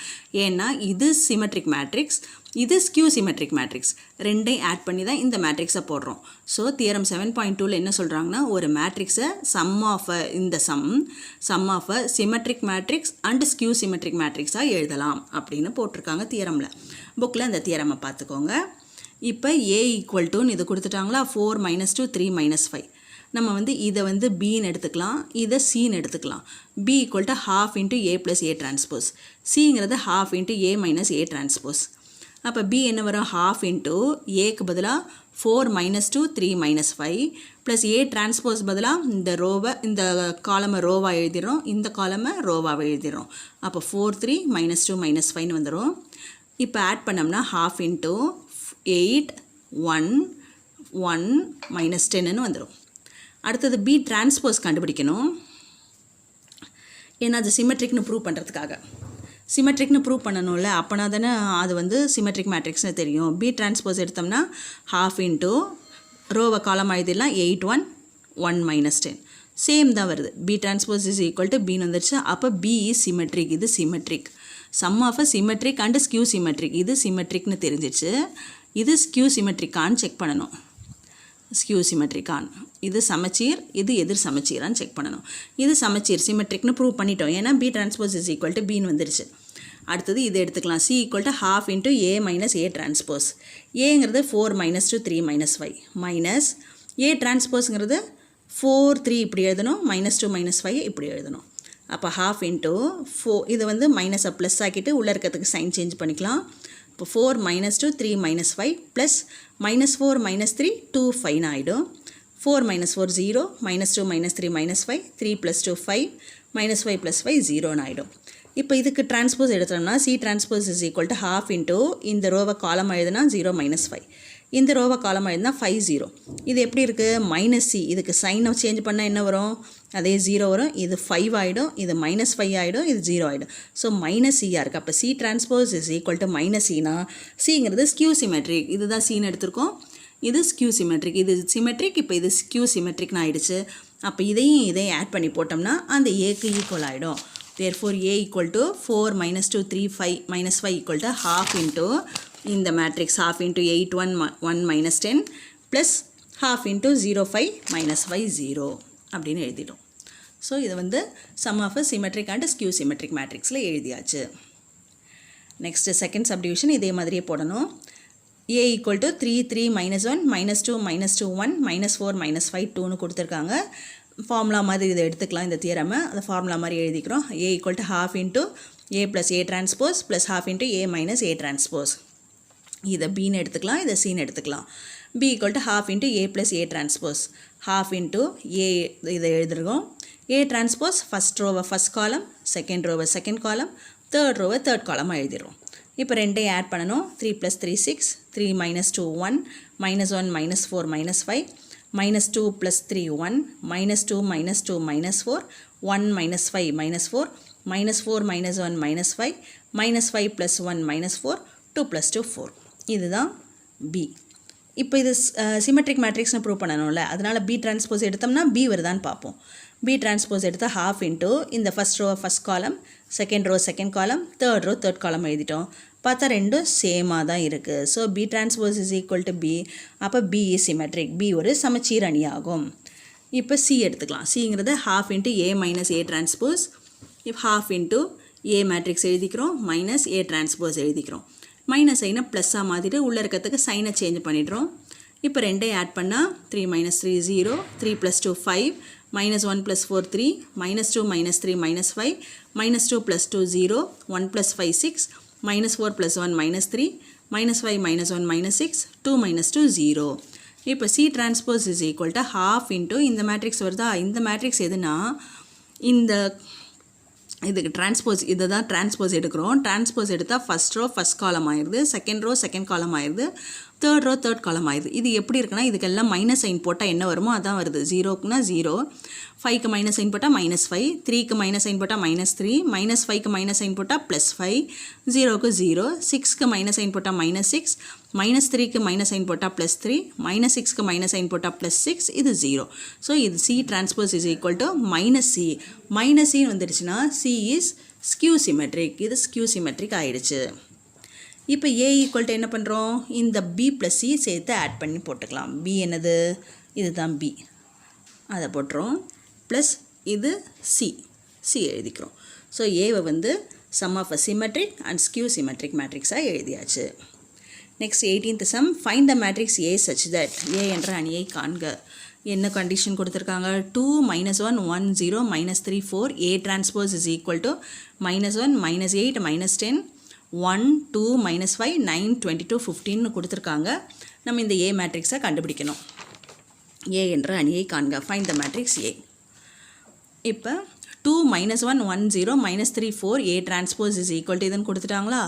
ஏன்னா இது சிமெட்ரிக் மேட்ரிக்ஸ், இது ஸ்கியூ சிமெட்ரிக் மேட்ரிக்ஸ், ரெண்டையும் ஆட் பண்ணி தான் இந்த மேட்ரிக்ஸை போடுறோம். ஸோ தியரம் 7.2ல் என்ன சொல்கிறாங்கன்னா, ஒரு மேட்ரிக்ஸை sum of a symmetric matrix and skew symmetric மேட்ரிக்ஸாக எழுதலாம் அப்படின்னு போட்டிருக்காங்க தியரமில். புக்கில் அந்த தியரமை பார்த்துக்கோங்க. இப்போ A = இது கொடுத்துட்டாங்களா, 4 - 2 3 - 5. நம்ம வந்து இதை வந்து பின்னு எடுத்துக்கலாம், இதை சின்னு எடுத்துக்கலாம். B equal to half into A plus A transpose, சிங்கிறது half into A minus A transpose. அப்போ பி என்ன வரும், ஹாஃப் இன்ட்டு ஏக்கு பதிலாக 4 - 2 3 - 5 ப்ளஸ் ஏ டிரான்ஸ்போஸ் பதிலாக இந்த காலமை ரோவாக எழுதிடுறோம், இந்த காலமை ரோவாக எழுதிடுறோம். அப்போ 4 3 - 2 - 5 வந்துடும். இப்போ ஆட் பண்ணோம்னா ஹாஃப் இன்ட்டு 8 1 1 - 10ன்னு வந்துடும். அடுத்தது பி டிரான்ஸ்போஸ் கண்டுபிடிக்கணும். ஏன்னா அது சிமெட்ரிக்னு ப்ரூவ் பண்ணுறதுக்காக. சிமெட்ரிக்னு ப்ரூவ் பண்ணணும்ல, அப்போனா தானே அது வந்து சிமெட்ரிக் மேட்ரிக்ஸ்னு தெரியும். பி டிரான்ஸ்போஸ் எடுத்தோம்னா ஹாஃப் இன்ட்டு ரோவை காலம் எழுதிடலாம், 8 1 1 - 10 சேம் தான் வருது. B transpose is equal to பின்னு வந்துருச்சு. அப்போ பி இஸ் சிமெட்ரிக், இது symmetric. Sum of a symmetric and skew symmetric, இது சிமெட்ரிக்னு தெரிஞ்சிச்சு. இது ஸ்கியூ சிமெட்ரிக்கான்னு செக் பண்ணணும். ஸ்கியூ சிமெட்ரிக்கான், இது சமச்சீர், இது எதிர் சமச்சீரான்னு செக் பண்ணணும். இது சமச்சீர் சிமெட்ரிக்னு ப்ரூவ் பண்ணிட்டோம், ஏன்னா B transpose is equal to பின்னு வந்துருச்சு. அடுத்தது இது எடுத்துக்கலாம், C equal to half into A minus A transpose. ஏங்கிறது 4 - 2 3 - 5 மைனஸ் ஏ டிரான்ஸ்போஸுங்கிறது 4 3 இப்படி எழுதணும், -2 - 5 இப்படி எழுதணும். அப்போ ஹாஃப் இன்ட்டு 4, இது வந்து மைனஸை ப்ளஸ் ஆக்கிட்டு உள்ளே இருக்கிறதுக்கு சைன் சேஞ்ச் பண்ணிக்கலாம். இப்போ 4 - 2 3 - 5 ப்ளஸ் -4 - 3 2 5 ஆகிடும். 4 - 4 0 -2 - 3 - 5 3 + 2 5 -5 + 5 0ன்னு ஆகிடும். இப்போ இதுக்கு டிரான்ஸ்போஸ் எடுத்தோம்னா C transpose is equal to half into இந்த ரோவை காலம் எழுதுனா 0 - 5, இந்த ரோவை காலம் எழுதுனா 5 0. இது எப்படி இருக்குது, மைனஸ் சி, இதுக்கு சைனை சேஞ்ச் பண்ணால் என்ன வரும், அதே 0 வரும். இது 5 ஆகிடும், இது -5 ஆகிடும், இது 0 ஆகிடும். ஸோ மைனஸ் சியாக இருக்குது. அப்போ C transpose is equal to minus சினா, சிங்கிறது ஸ்கியூ சிமெட்ரிக், இதுதான் சின்னு எடுத்திருக்கோம். இது ஸ்கியூ சிமெட்ரிக், இது சிமெட்ரிக், இப்போ இது ஸ்கியூ சிமெட்ரிக்னு ஆகிடுச்சு. அப்போ இதையும் ஆட் பண்ணி போட்டோம்னா அந்த ஏக்கு ஈக்குவல் ஆகிடும். Therefore A equal to 4 - 2 3 5 - 5 equal to half into இந்த matrix half into 8 1 1 - 10 plus half into 0 5 - 5 0 அப்படின்னு எழுதிட்டோம். ஸோ இது வந்து sum of a symmetric and skew symmetric matrixல எழுதியாச்சு. நெக்ஸ்ட் செகண்ட் சப்டிவிஷன் இதே மாதிரியே போடணும். A equal to 3 3 - 1 -2 -2 1 -4 -5 2ன்னு கொடுத்துருக்காங்க. ஃபார்முலா மாதிரி இதை எடுத்துக்கலாம், இந்த தியரமை அந்த ஃபார்முலா மாதிரி எழுதிக்கிறோம். A equal to half into A plus A transpose plus half into A minus A transpose. இதை Bன்னு எடுத்துக்கலாம், இதை Cன்னு எடுத்துக்கலாம். B equal to half into A plus A transpose, half into A இதை எழுதிருக்கோம். A transpose first row first column, second row second column, third row third column எழுதிடுறோம். இப்போ ரெண்டையும் add பண்ணணும். 3 + 3 6, 3 - 2 1, -1 -4 -5, -2 + 3 1, -2 - 2 -4, 1 - 5 -4, -4 - 1 -5, -5 + 1 -4, 2 + 2 4. இதுதான் B. இப்போ இது சிமெட்ரிக் மேட்ரிக்ஸ்னு ப்ரூவ் பண்ணணும்ல, அதனால் B டிரான்ஸ்போஸ் எடுத்தோம்னா B வருதான்னு பார்ப்போம். B டிரான்ஸ்போஸ் எடுத்தால் half into இந்த first row first column, second row second column, third row third column எழுதிட்டோம். பார்த்தா ரெண்டும் சேமாக தான் இருக்குது. So B transpose is equal to B. அப்போ B இஸ் சிமெட்ரிக், B ஒரு சமச்சீர் அணியாகும். இப்போ C எடுத்துக்கலாம். Cங்கிறது half into A minus A transpose. இப்போ half into A மேட்ரிக்ஸ் எழுதிக்கிறோம், மைனஸ் A டிரான்ஸ்போஸ் எழுதிக்கிறோம். மைனஸ் சைனை ப்ளஸ்ஸாக மாற்றிட்டு உள்ளே இருக்கிறதுக்கு சைனை சேஞ்ச் பண்ணிடுறோம். இப்போ ரெண்டையும் ஆட் பண்ணால் 3 - 3 0, 3 + 2 5, -1 + 4 3, -2 - 3 -5, -2 + 2 0, 1 + 5 6, -4 + 1 -3, -5 - 1 -6, 2 - 2 0. இப்போ C transpose is equal to half into இந்த மேட்ரிக்ஸ் வருதா, இந்த மேட்ரிக்ஸ் எதுனா இந்த இதுக்கு டிரான்ஸ்போஸ், இதை தான் டிரான்ஸ்போஸ் எடுக்கிறோம். டிரான்ஸ்போஸ் எடுத்தால் ஃபஸ்ட் ரோ ஃபஸ்ட் காலம் ஆயிடுது, செகண்ட் ரோ செகண்ட் காலம் ஆயிடுது, தேர்ட் ரோ தேர்ட் காலம் ஆயிடுது. இது எப்படி இருக்குன்னா இதுக்கெல்லாம் மைனஸ் சைன் போட்டால் என்ன வருமோ அதான் வருது. 0க்குனா 0, 5க்கு மைனஸ் சைன் போட்டால் -5, 3க்கு மைனஸ் சைன் போட்டால் -3, -5க்கு மைனஸ் சைன் போட்டால் +5, 0க்கு 0, 6க்கு மைனஸ் சைன் போட்டால் -6, -3க்கு மைனஸ் சைன் போட்டால் +3, -6க்கு மைனஸ் சைன் போட்டால் +6, இது 0. ஸோ இது C transpose is equal to -C. -C வந்துடுச்சுன்னா C இஸ் ஸ்கியூ சிமெட்ரிக், இது ஸ்கியூ சிமெட்ரிக் ஆகிடுச்சு. இப்போ A ஈக்குவல் டு என்ன பண்ணுறோம், இந்த B + C சேர்த்து ஆட் பண்ணி போட்டுக்கலாம். B என்னது, இதுதான் B, அதை போட்டுறோம். ப்ளஸ் இது C எழுதிக்கிறோம். ஸோ ஏவை வந்து sum of a symmetric and skew symmetric மேட்ரிக்ஸாக எழுதியாச்சு. Next 18th sum, find the matrix A such that A என்ற அணியை காண்க. என்ன கண்டிஷன் கொடுத்துருக்காங்க 2 -1 1 0 -3 4 A transpose is equal to -1 -8 -10 1 2 -5 9 22 15 கொடுத்துருக்காங்க. நம்ம இந்த A மேட்ரிக்ஸை கண்டுபிடிக்கணும். A என்ற அணியை காண்க. Find the matrix A. இப்போ 2 -1 1 0 -3 4 A transpose is equal to இதுன்னு கொடுத்துட்டாங்களா.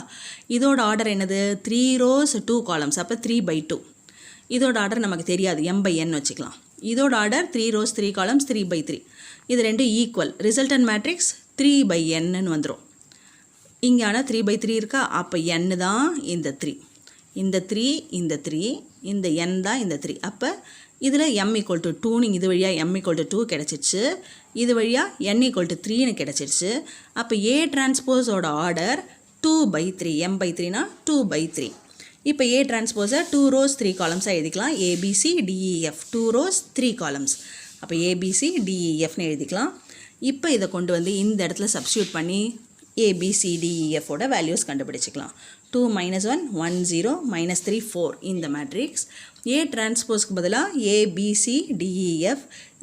இதோட ஆர்டர் என்னது 3 rows 2 columns. அப்போ 3/2. இதோட ஆர்டர் நமக்கு தெரியாது, m/n வச்சுக்கலாம். இதோட ஆர்டர் 3 rows 3 columns 3/3. இது ரெண்டும் ஈக்குவல். ரிசல்டன் மேட்ரிக்ஸ் 3/n வந்துடும். இங்கே ஆனால் 3/3 இருக்கா. அப்போ n தான் இந்த 3, இந்த 3 இந்த 3, இந்த n தான் இந்த 3. அப்போ இதில் m = 2ன்னு இது வழியாக m = 2 கிடச்சிடுச்சு, இது வழியாக n = 3ன்னு கிடச்சிடுச்சு. அப்போ A டிரான்ஸ்போஸோட ஆர்டர் 2/3, m/3னா 2/3. இப்போ A டிரான்ஸ்போஸை 2 rows 3 columnsஆக எழுதிக்கலாம். ABCDEF 2 rows 3 columns. அப்போ ABCDEFன்னு எழுதிக்கலாம். இப்போ இதை கொண்டு வந்து இந்த இடத்துல சப்ஸ்டியூட் பண்ணி ABCDEF ஓட வேல்யூஸ் கண்டுபிடிச்சிக்கலாம். 2 -1 1 0 -3 4 இந்த மேட்ரிக்ஸ். A டிரான்ஸ்போஸ்க்கு பதிலாக ABCDEF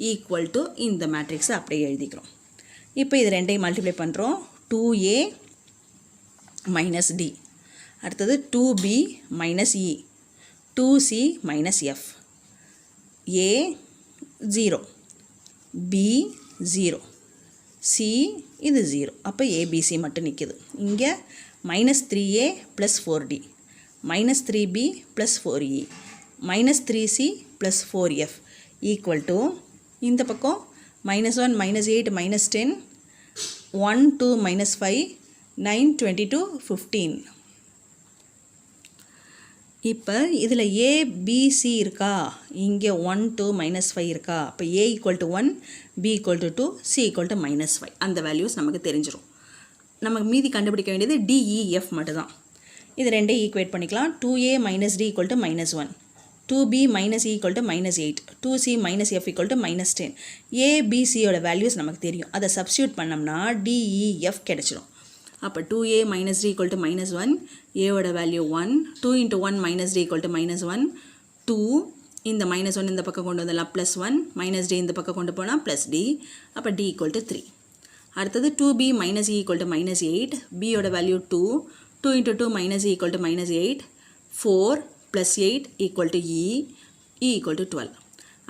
ஈக்குவல் டு இந்த மேட்ரிக்ஸை அப்படியே எழுதிக்கிறோம். இப்போ இது ரெண்டையும் மல்டிப்ளை பண்ணுறோம். 2A - D, அடுத்தது 2B - E, 2C - F. A 0, B 0, C இது 0. அப்போ ABC மட்டும் நிற்கிது. இங்கே -3A + 4D, -3B + 4E, -3C + 4F equal to இந்த பக்கம் -1 -8 -10 1 2 -5 9 22 15. இப்போ இதில் ABC இருக்கா, இங்கே 1 2 -5 இருக்கா. அப்போ A = 1, B = 2, C = -5. அந்த வேல்யூஸ் நமக்கு தெரிஞ்சிடும். நமக்கு மீதி கண்டுபிடிக்க வேண்டியது DEF மட்டும்தான். இது ரெண்டையும் ஈக்குவேட் பண்ணிக்கலாம். 2A - D = -1, 2B - E = -8, 2C - F = -10. ABCயோட values நமக்கு தெரியும். அதை சப்ஸ்டியூட் பண்ணோம்னா DEF கிடைச்சிடும். அப்போ 2A - D = -1, ஏவோட வேல்யூ 1, 2 × 1 - D = -1, 2 இந்த -1 இந்த பக்கம் கொண்டு வந்தலாம் +1, -D இந்த பக்கம் கொண்டு போனால் +D. அப்போ D = 3. அடுத்தது 2B - E = -8, Bயோட value 2, 2 × 2 - E = -8, 4 + 8 = E, E = 12.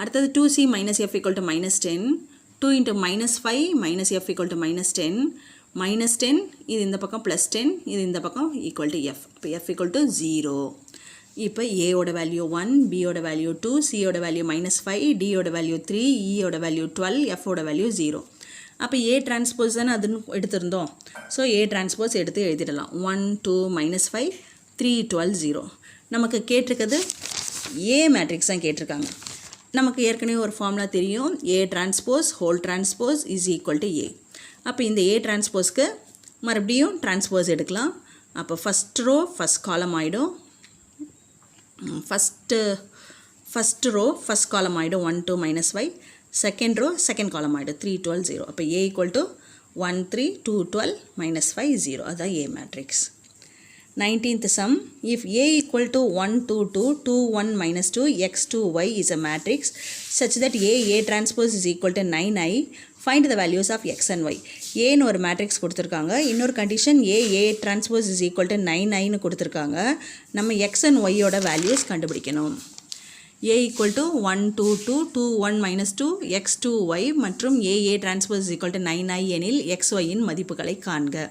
அடுத்தது 2C - F = -10, 2 × -5 - F = -10, -10 இது இந்த பக்கம் +10, இது இந்த பக்கம் = F. இப்போ F = 0. இப்போ ஏவோட வேல்யூ 1, பியோட வேல்யூ 2, சியோட வேல்யூ -5, டியோட வேல்யூ 3, ஈயோட வேல்யூ 12, எஃபோட வேல்யூ 0. அப்போ ஏ டிரான்ஸ்போஸ் தானே அதுன்னு எடுத்திருந்தோம். ஸோ ஏ டிரான்ஸ்போஸ் எடுத்து எழுதிடலாம். 1 2 -5 3 12 0. நமக்கு கேட்டிருக்கிறது ஏ மேட்ரிக்ஸ் தான் கேட்டிருக்காங்க. நமக்கு ஏற்கனவே ஒரு ஃபார்முலா தெரியும். A transpose whole transpose is equal to A. அப்போ இந்த ஏ டிரான்ஸ்போஸ்க்கு மறுபடியும் டிரான்ஸ்போஸ் எடுக்கலாம். அப்போ ஃபஸ்ட் ரோ ஃபஸ்ட் காலம் ஆகிடும். ஃபஸ்ட் ரோ ஃபஸ்ட் காலம் ஆகிடும் 1 2 -5. செகண்ட் ரோ செகண்ட் காலம் ஆகிடும் 3 12 0. அப்போ ஏ ஈக்குவல் டு 1 3 2 12 -5 0. அதுதான் A matrix. 19th sum, if A equal to 1 2 2 2 1 -2 x 2 y is a matrix such that A transpose is equal to 9i, find the values of x and y. ஏன்னு ஒரு matrix கொடுத்துருக்காங்க. இன்னொரு condition A transpose is equal to 9iன்னு கொடுத்துருக்காங்க. நம்ம x and yயோட values கண்டுபிடிக்கணும். A equal to 1 2 2 2 1 -2 x 2 y மற்றும் A transpose is equal to 9i எனில் x y இன் மதிப்புகளை காண்க.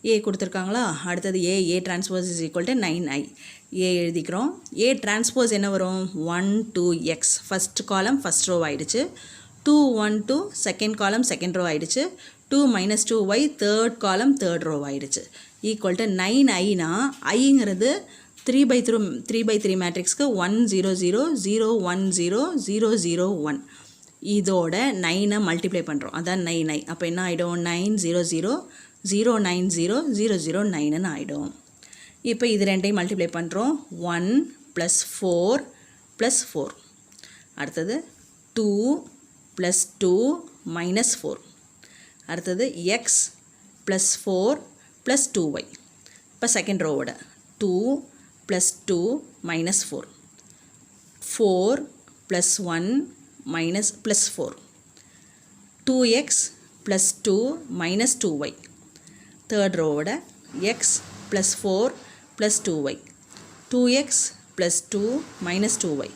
ஏ கொடுத்துருக்காங்களா. அடுத்தது A transpose is equal to 9i. A எழுதிக்கிறோம். ஏ டிரான்ஸ்போஸ் என்ன வரும் 1 2 x first column first row ஆகிடுச்சு. 2 1 2 செகண்ட் காலம் செகண்ட் ரோ ஆகிடுச்சு. 2 -2y third column third row ஆகிடுச்சு. ஈக்குவல் டு 9iனா ஐங்கிறது 3/3 மேட்ரிக்ஸ்க்கு 1 0 0 0 1 0 0 0 1. இதோட 9ஐ மல்டிப்ளை பண்ணுறோம். அதான் 9i. அப்போ என்ன ஆகிடும் 9 0 0 0 9 0 0 0 9ன்னு ஆகிடும். இப்போ இது ரெண்டையும் மல்டிப்ளை பண்ணுறோம். 1 + 4 + 4. அடுத்தது 2 + 2 - 4. அடுத்தது x + 4 + 2y. இப்போ second ரோவோட 2 + 2 - 4 4 + 1 minus plus 4. 2x plus 2 minus 2y. Third row ஓட x plus 4 plus 2y. 2x plus 2 minus 2y.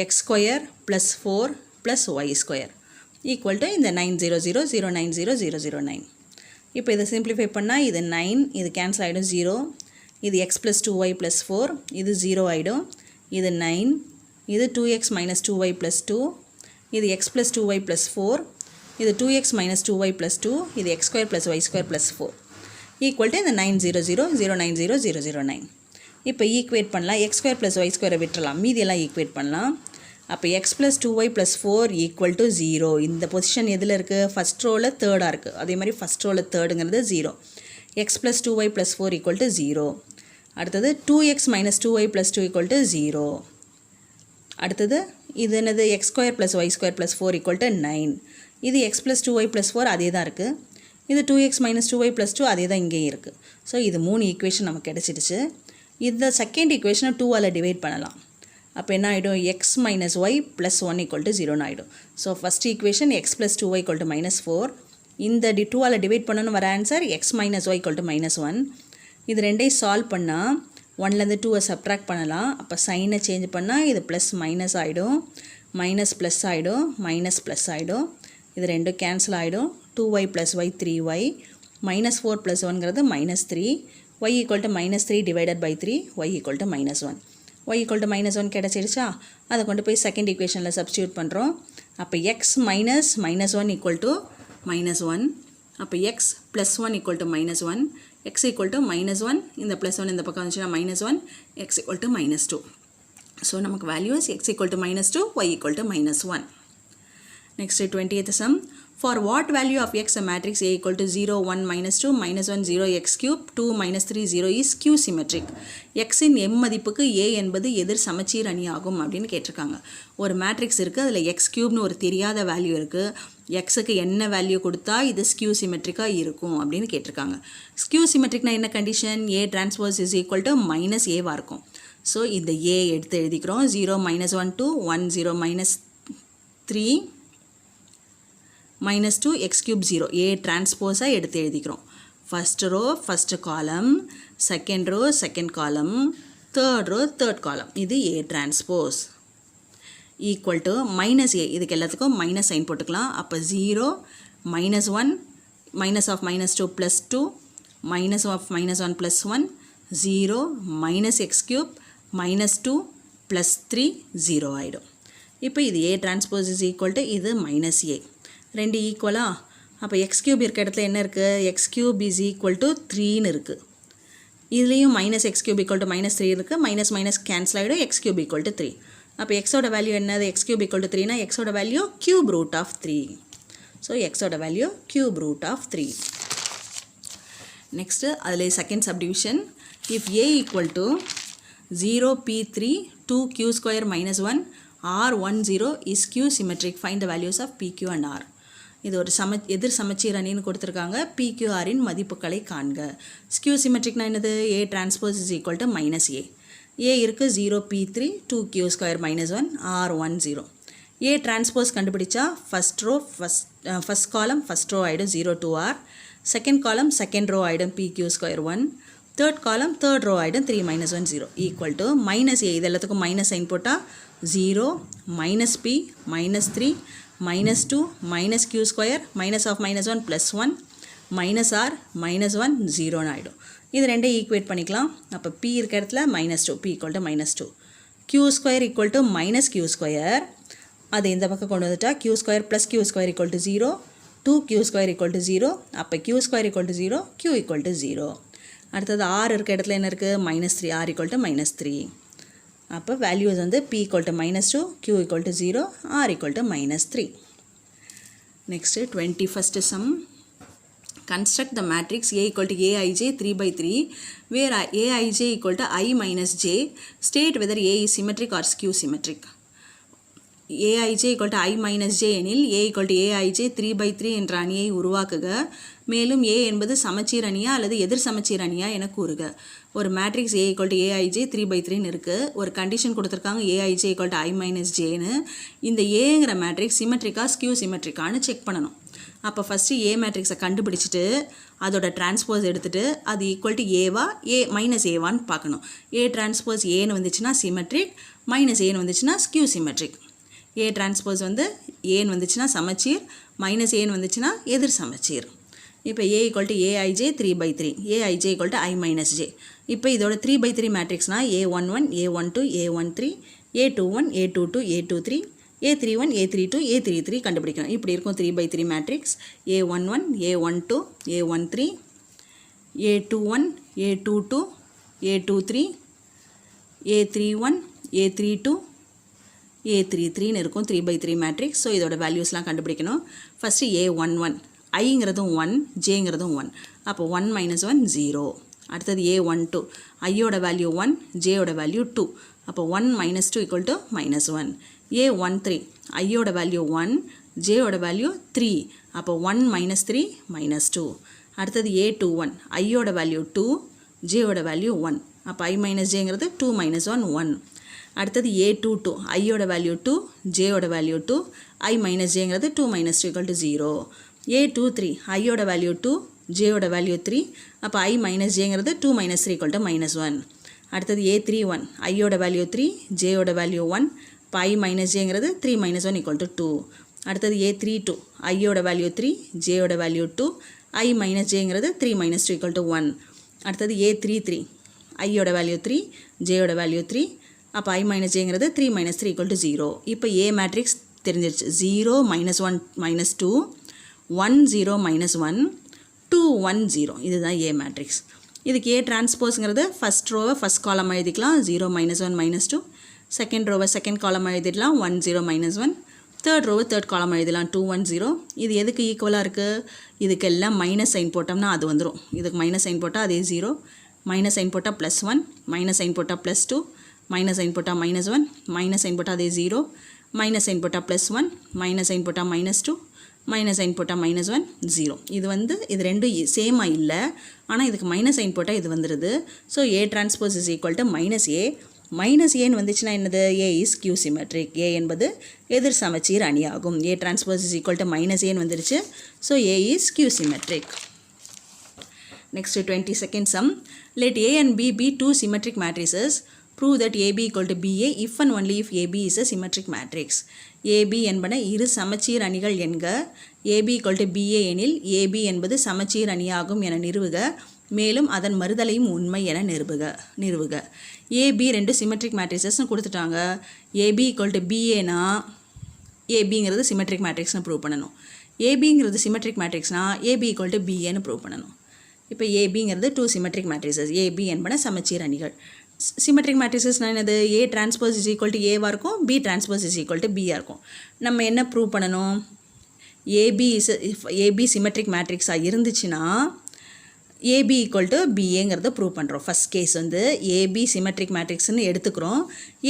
x square plus 4 plus y square equal to இந்த 900090009. இப்போ இதை simplify பண்ணா இது 9, இது cancel ஆயிடும் 0. இது x plus 2y plus 4, இது 0 ஆயிடும். இது 9, இது 2x minus 2y plus 2, இது x plus 2y plus 4, இது 2x minus 2y plus 2, இது x square plus y square plus 4 equal to இந்த 900090009. இப்போ ஈக்குவேட் பண்ணலாம். x square plus y square விட்டுறலாம், மீதியெல்லாம் ஈக்குவேட் பண்ணலாம். அப்போ x plus 2y plus 4 equal to 0. இந்த பொசிஷன் எதில் இருக்குது? ஃபஸ்ட் ரோவில் தேர்டாக இருக்குது. அதே மாதிரி first ரோவில் தேர்டுங்கிறது 0. x plus 2y plus 4 equal to 0. அடுத்தது 2x minus 2y plus 2 equal to 0. அடுத்தது இது என்னது? x square plus y square plus 4 equal to 9. இது x plus 2y plus 4 அதே தான் இருக்குது. இது 2x minus 2y plus 2 அதே தான் இங்கேயும் இருக்குது. ஸோ இது 3 ஈக்குவேஷன் நமக்கு கிடச்சிடுச்சு. இந்த செகண்ட் ஈக்குவேஷனை 2ஆல் டிவைட் பண்ணலாம். அப்போ என்ன ஆகிடும்? x minus y plus 1 equal to 0 ஆகிடும். So first equation x plus 2y equal to minus 4. இந்த 2ஆல் டிவைட் பண்ணணும் வர answer x minus y equal to minus 1. இது ரெண்டையும் சால்வ் பண்ணால் 1லேருந்து 2 சப்ட்ராக்ட் பண்ணலாம். அப்போ சைனை சேஞ்ச் பண்ணால் இது ப்ளஸ் மைனஸ் ஆகிடும், மைனஸ் ப்ளஸ் ஆகிடும், மைனஸ் ப்ளஸ் ஆகிடும். இது ரெண்டும் கேன்சல் ஆகிடும். 2y plus y 3y, minus 4 plus 1ங்கிறது minus 3, y equal to minus 3 divided by 3, y equal to minus 1. y equal to minus 1 கிடச்சிடுச்சா? அதை கொண்டு போய் செகண்ட் ஈக்குவேஷனில் சப்ஸ்டியூட் பண்ணுறோம். அப்போ x minus minus 1 equal to minus 1. அப்போ x plus 1 equal to minus 1, x equal to minus 1, இந்த plus 1 இந்த பக்கம் வந்துச்சுன்னா minus 1, x equal to minus 2. So நமக்கு values x equal to minus 2, y equal to minus 1. Next 20th sum. For what value of x a matrix A equal to 0, 1, minus 2, minus 1, 0, x cube, 2, minus 3, 0 is q symmetric. x in m மதிப்புக்கு a என்பது எதிர் சமச்சீர் அணி ஆகும் அப்படின்னு கேட்டிருக்காங்க. ஒரு matrix இருக்குது, அதில் x cube ஒரு தெரியாத வேல்யூ இருக்குது. எக்ஸுக்கு என்ன வேல்யூ கொடுத்தா இது ஸ்கியூ சிமெட்ரிக்காக இருக்கும் அப்படின்னு கேட்டிருக்காங்க. ஸ்கியூ சிமெட்ரிக்னா என்ன condition? a transpose is equal to minus a-வாக இருக்கும். ஸோ இந்த a எடுத்து எழுதிக்கிறோம். 0, minus 1, 2, 1, 0, minus 3, minus 2, x cube 0. a டிரான்ஸ்போஸாக எடுத்து எழுதிக்கிறோம். First row first column, second row second column, third row third column. இது a transpose equal to minus a. இதுக்கு எல்லாத்துக்கும் மைனஸ் சைன் போட்டுக்கலாம். அப்போ 0, minus 1, minus of minus 2 plus 2, minus of minus 1 plus 1, 0, minus x cube, minus 2 plus 3, 0 ஆகிடும். இப்போ இது a transpose is equal to இது minus a. ரெண்டு ஈக்குவலா? அப்போ எக்ஸ் கியூப் இருக்க இடத்துல என்ன இருக்குது? X cube is equal to 3ன்னு இருக்குது. இதுலேயும் minus x cube equal to minus 3 இருக்குது. மைனஸ் மைனஸ் கேன்சல் ஆகிடும். X cube equal to 3. அப்போ எக்ஸோட வேல்யூ என்னது? எக்ஸ் கியூப் ஈக்குவல் டு 3னா எக்ஸோட value cube root of 3. So எக்ஸோட value cube root of 3. Next அதில் second subdivision. If A equal to 0p3 2q square minus 1 r10 இஸ் q symmetric, find the values of pq and r. இது ஒரு எதிர் சமச்சீர் அணின்னு கொடுத்துருக்காங்க. PQRின் மதிப்புகளை காண்க. ஸ்கியூ சிமெட்ரிக்னா என்னது? a transpose is equal to minus a. a இருக்குது 0p3 2q square minus 1 r10. a transpose கண்டுபிடிச்சா first row first column first row ஆகிடும் 0 to r, second column second row ஆகிடும் pq square 1, third column third row ஆகிடும் 3 minus 1 0 equal to minus a. இது எல்லாத்துக்கும் minus sign போட்டால் 0, minus p, minus 3, minus 2, minus q square, minus of minus 1 plus 1, minus r, minus 1, 0 ஆகிடும். இது ரெண்டே equate பண்ணிக்கலாம். அப்போ p இருக்க இடத்துல minus 2, p equal to minus 2. q square equal to minus q square. அது இந்த பக்கம் கொண்டு வந்துட்டா q square plus q square equal to 0, 2q square equal to 0. அப்போ q square equal to 0, q equal to 0. அடுத்தது r இருக்க இடத்துல என்ன இருக்குது? minus 3, r equal to minus 3. அப்போ வேல்யூஸ் வந்து p equal to minus 2, q equal to 0, r equal to minus 3. Next 21st sum. Construct the matrix A equal to aij 3 by 3 where aij equal to I minus j. State whether A is symmetric or skew symmetric. aij equal to I minus j எனில் a equal to aij 3/3 என்ற அணியை உருவாக்குக. மேலும் a என்பது சமச்சீர் அணியா அல்லது எதிர் சமச்சீர் அணியா என கூறுக. ஒரு matrix a equal to aij 3/3 இருக்கு. ஒரு கண்டிஷன் கொடுத்துருக்காங்க aij equal to I minus jன்னு. இந்த aங்கிற மேட்ரிக்ஸ் சிமெட்ரிக்கா ஸ்கியூ சிமெட்ரிக்கான்னு செக் பண்ணணும். அப்போ ஃபஸ்ட்டு ஏ மேட்ரிக்ஸை கண்டுபிடிச்சிட்டு அதோட டிரான்ஸ்போஸ் எடுத்துகிட்டு அது equal to Eva A minus ஏவான்னு பார்க்கணும். ஏ டிரான்ஸ்போஸ் ஏன்னு வந்துச்சுன்னா சிமெட்ரிக், மைனஸ் ஏன்னு வந்துச்சுன்னா ஸ்கியூ சிமெட்ரிக். ஏ டிரான்ஸ்போஸ் வந்து ஏன்னு வந்துச்சுன்னா சமச்சீர், மைனஸ் ஏன்னு வந்துச்சுன்னா எதிர் சமச்சீர். இப்போ A equal to AIJ 3/3, AIJ equal to I minus j. இப்போ இதோட 3/3 மேட்ரிக்ஸ்னால் A11, A12, A13, A21, A22, A23, A31, A32, A33 கண்டுபிடிக்கணும். இப்படி இருக்கும் 3/3 matrix. A11, A12, A13, A21, A22, A23, A31, A32, A33ன்னு இருக்கும் 3/3 மேட்ரிக்ஸ். ஸோ இதோட வேல்யூஸ்லாம் கண்டுபிடிக்கணும். First A11, ஐங்கிறதும் 1, ஜேங்கிறதும் 1. அப்போ 1 - 1 0. அடுத்தது A12, ஐயோட வேல்யூ 1, ஜேயோட வேல்யூ 2. அப்போ 1 - 2 = -1. A13, ஐயோட வேல்யூ 1, ஜேயோட வேல்யூ 3. அப்போ 1 - 3 -2. அடுத்தது A21, ஐயோட வேல்யூ 2, ஜேயோட வேல்யூ 1. அப்போ I minus ஜேங்கிறது 2 - 1 1. அடுத்தது A22, ஐயோட வேல்யூ 2, ஜேயோட வேல்யூ 2, I minus ஜேங்கிறது 2 - 2 = 0. A23, ஐயோட வேல்யூ 2, ஜேயோட வேல்யூ 3. அப்போ I minus ஜேங்கிறது 2 - 3 = -1. அடுத்தது A31, ஐயோட வேல்யூ 3, ஜேயோட வேல்யூ 1. இப்போ I minus ஜேங்கிறது 3 - 1 = 2. அடுத்தது A32, ஐயோட வேல்யூ 3, ஜேயோட வேல்யூ 2. I minus ஜேங்கிறது 3 - 2 = 1. அடுத்தது A33, ஐயோட வேல்யூ 3, ஜேயோட வேல்யூ 3. அப்போ I minus ஜேங்கிறது 3 - 3 = 0. இப்போ A மேட்ரிக்ஸ் தெரிஞ்சிருச்சு. 0 - 1 - 2, 1 0 - 1, 2 1 0. இதுதான் A மேட்ரிக்ஸ். இதுக்கு A டிரான்ஸ்போஸ்ங்கிறது ஃபஸ்ட் ரோவை ஃபஸ்ட் காலம் எழுதிக்கலாம் 0 - 1 - 2. செகண்ட் ரோவை செகண்ட் காலம் எழுதிடலாம் 1 0 - 1. தேர்ட் ரோவை தேர்ட் காலம் எழுதலாம் 2 1 0. இது எதுக்கு ஈக்குவலாக இருக்குது? இதுக்கு எல்லாம் மைனஸ் சைன் போட்டோம்னா அது வந்துடும். இதுக்கு மைனஸ் சைன் போட்டால் அதே 0, மைனஸ் சைன் போட்டால் +1, மைனஸ் சைன் போட்டால் +2, மைனஸ் சைன் போட்டால் -1, மைனஸ் சைன் போட்டால் அதே 0, மைனஸ் சைன் போட்டால் +1, மைனஸ் சைன் போட்டால் -2, மைனஸ் சைன் போட்டால் -1 0. இது ரெண்டும் சேமாக இல்லை, ஆனால் இதுக்கு மைனஸ் சைன் போட்டால் இது வந்துடுது. So A transpose is equal to -A. Minus ஏன்னு வந்துச்சுன்னா என்னது? A is skew symmetric. A என்பது எதிர் சமச்சீர் அணியாகும். A transpose is equal to -Aன்னு வந்துருச்சு. So A is skew symmetric. Next 22nd sum. Let A and B be two symmetric matrices. Prove that AB equal to BA if and only if AB is a symmetric matrix. AB என்பன இரு சமச்சீர் அணிகள் என்க. AB equal to BA எனில் AB என்பது சமச்சீர் அணியாகும் என நிறுவுக. மேலும் அதன் மறுதலையும் உண்மை என நிறுவுக. AB ரெண்டு சிமெட்ரிக் மேட்ரிசஸ்னு கொடுத்துட்டாங்க. AB equal to BAனா ABங்கிறது சிமெட்ரிக் மேட்ரிக்ஸ்னு ப்ரூவ் பண்ணணும். ABங்கிறது சிமெட்ரிக் மேட்ரிக்ஸ்னா AB equal to BAன்னு ப்ரூவ் பண்ணணும். இப்போ ABங்கிறது டூ சிமெட்ரிக் மேட்ரிசஸ். AB என்பன சமச்சீர் அணிகள். சிமெட்ரிக் மேட்ரிசஸ்னால் என்னது? A transpose is equal to ஏவாக இருக்கும், B transpose is equal to பியாக இருக்கும். நம்ம என்ன ப்ரூவ் பண்ணணும்? AB சிமெட்ரிக் மேட்ரிக்ஸாக இருந்துச்சுன்னா AB ஈக்குவல் டு BAங்கிறத ப்ரூவ் பண்ணுறோம். ஃபஸ்ட் கேஸ் வந்து AB சிமெட்ரிக் மேட்ரிக்ஸ்னு எடுத்துக்கிறோம்.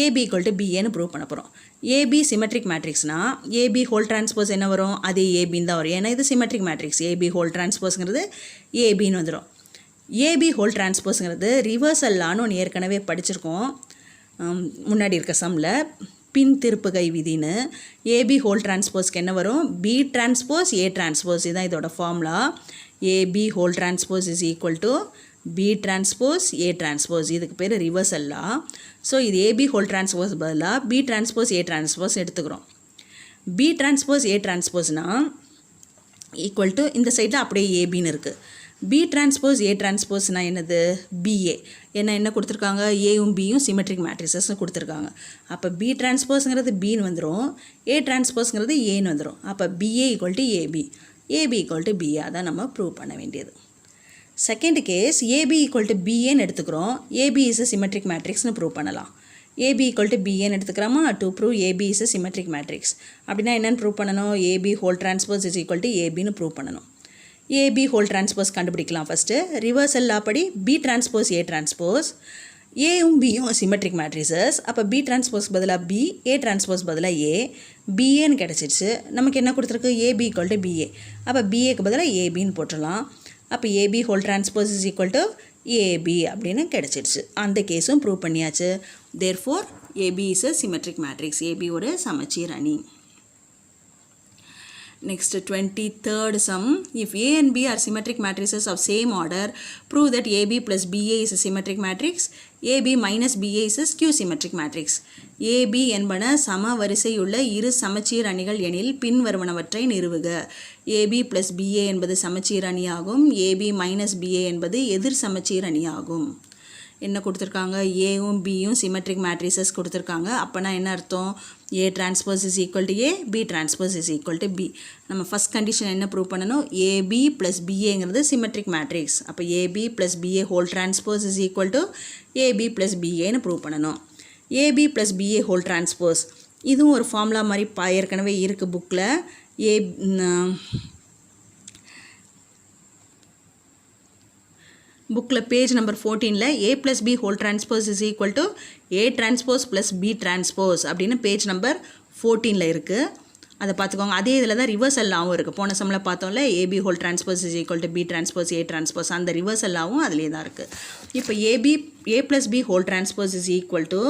AB ஈக்குவல் டு BAன்னு ப்ரூவ் பண்ண போகிறோம். AB சிமெட்ரிக் மேட்ரிக்ஸ்னால் AB ஹோல் டிரான்ஸ்போஸ் என்ன வரும்? அதே ABன்னு தான் வரும். ஏன்னா இது சிமெட்ரிக் மேட்ரிக்ஸ். AB ஹோல் டிரான்ஸ்போஸ்ங்கிறது ABன்னு வந்துடும். AB ஹோல் டிரான்ஸ்போஸ்ங்கிறது ரிவர்சல் லான்னு ஒன்று ஏற்கனவே படிச்சிருக்கோம் முன்னாடி இருக்க சம்மில். பின் திருப்புகை விதின்னு. AB ஹோல் டிரான்ஸ்போஸ்க்கு என்ன வரும்? B transpose A transpose. இதுதான் இதோட formula. AB whole transpose is equal to B transpose A transpose. இதுக்கு பேர் ரிவர்சல் லா. ஸோ இது AB ஹோல் டிரான்ஸ்போஸ் பதிலாக B டிரான்ஸ்போஸ் A டிரான்ஸ்போஸ் எடுத்துக்கிறோம். B டிரான்ஸ்போஸ் A டிரான்ஸ்போஸ்னால் ஈக்குவல் டு இந்த சைடில் அப்படியே ABன்னு இருக்குது. B டிரான்ஸ்போஸ் A டிரான்ஸ்போஸ்னால் என்னது? BA. என்ன கொடுத்துருக்காங்க? ஏயும் பியும் சிமெட்ரிக் மேட்ரிசஸ்னு கொடுத்துருக்காங்க. அப்போ B டிரான்ஸ்போஸ்ங்கிறது Bன்னு வந்துடும், A டிரான்ஸ்போஸ்ங்கிறது Aன்னு வந்துடும். அப்போ BA equal to AB, AB equal to BA தான் நம்ம ப்ரூவ் பண்ண வேண்டியது. Second case AB equal to BAன்னு எடுத்துக்கிறோம். AB இஸ் a சிமெட்ரிக் மேட்ரிக்ஸ்னு ப்ரூவ் பண்ணலாம். AB ஈக்குவல் டு BAன்னு எடுத்துக்கிறோமா? To prove AB is a symmetric matrix. அப்படின்னா என்னென்னு ப்ரூவ் பண்ணணும்? AB whole transpose is equal to ABன்னு ப்ரூவ் பண்ணணும். AB ஹோல் டிரான்ஸ்போஸ் கண்டுபிடிக்கலாம் ஃபஸ்ட்டு. ரிவர்சல் லா படி B டிரான்ஸ்போஸ் A டிரான்ஸ்போஸ் ஏவும் பியும் சிமெட்ரிக் மேட்ரிசஸ். அப்போ பி டிரான்ஸ்போஸ் பதிலாக பி, ஏ டிரான்ஸ்போஸ் பதிலாக ஏ, பிஏன்னு கிடச்சிருச்சு. நமக்கு என்ன கொடுத்துருக்கு? AB equal to BA. அப்போ பிஏக்கு பதிலாக ஏபின்னு போட்டுடலாம். அப்போ AB whole transpose is equal to AB அப்படின்னு கிடச்சிருச்சு. அந்த கேஸும் ப்ரூவ் பண்ணியாச்சு. Therefore AB is a symmetric matrix. AB ஒரு சமச்சீர் அணி. Next 23rd sum. If A and B are symmetric matrices of same order, prove that AB plus BA is a symmetric matrix. AB minus BA is a skew symmetric matrix. AB என்பன சம வரிசையுள்ள இரு சமச்சீர் அணிகள் எனில் பின்வருவனவற்றை நிறுவுக. AB plus BA என்பது சமச்சீர் அணியாகும். AB minus BA என்பது எதிர் சமச்சீர் அணியாகும். என்ன கொடுத்துருக்காங்க? ஏவும் பியும் சிமெட்ரிக் மேட்ரிசஸ் கொடுத்துருக்காங்க. அப்போனா என்ன அர்த்தம்? A transpose is equal to A, B transpose is equal to B. நம்ம ஃபஸ்ட் கண்டிஷன் என்ன ப்ரூவ் பண்ணணும்? ஏபி ப்ளஸ் பிஏங்கிறது சிமெட்ரிக் மேட்ரிக்ஸ். அப்போ AB plus BA whole transpose is equal to AB plus பிஏன்னு ப்ரூவ் பண்ணணும். AB plus BA whole transpose இதுவும் ஒரு formula மாதிரி ஏற்கனவே இருக்குது புக்கில். புக்கில் பேஜ் நம்பர் 14ல் A plus B whole transpose is equal to A transpose plus B transpose அப்படின்னு பேஜ் நம்பர் 14ல் இருக்குது. அதை பார்த்துக்கோங்க. அதே இதில் தான் ரிவர்சல்லாகவும் இருக்குது. போன சம்மில் பார்த்தோம்ல AB whole transpose is equal to B transpose A transpose, அந்த ரிவர்சல்லாகவும் அதிலே தான் இருக்குது. இப்போ A plus B whole transpose is equal to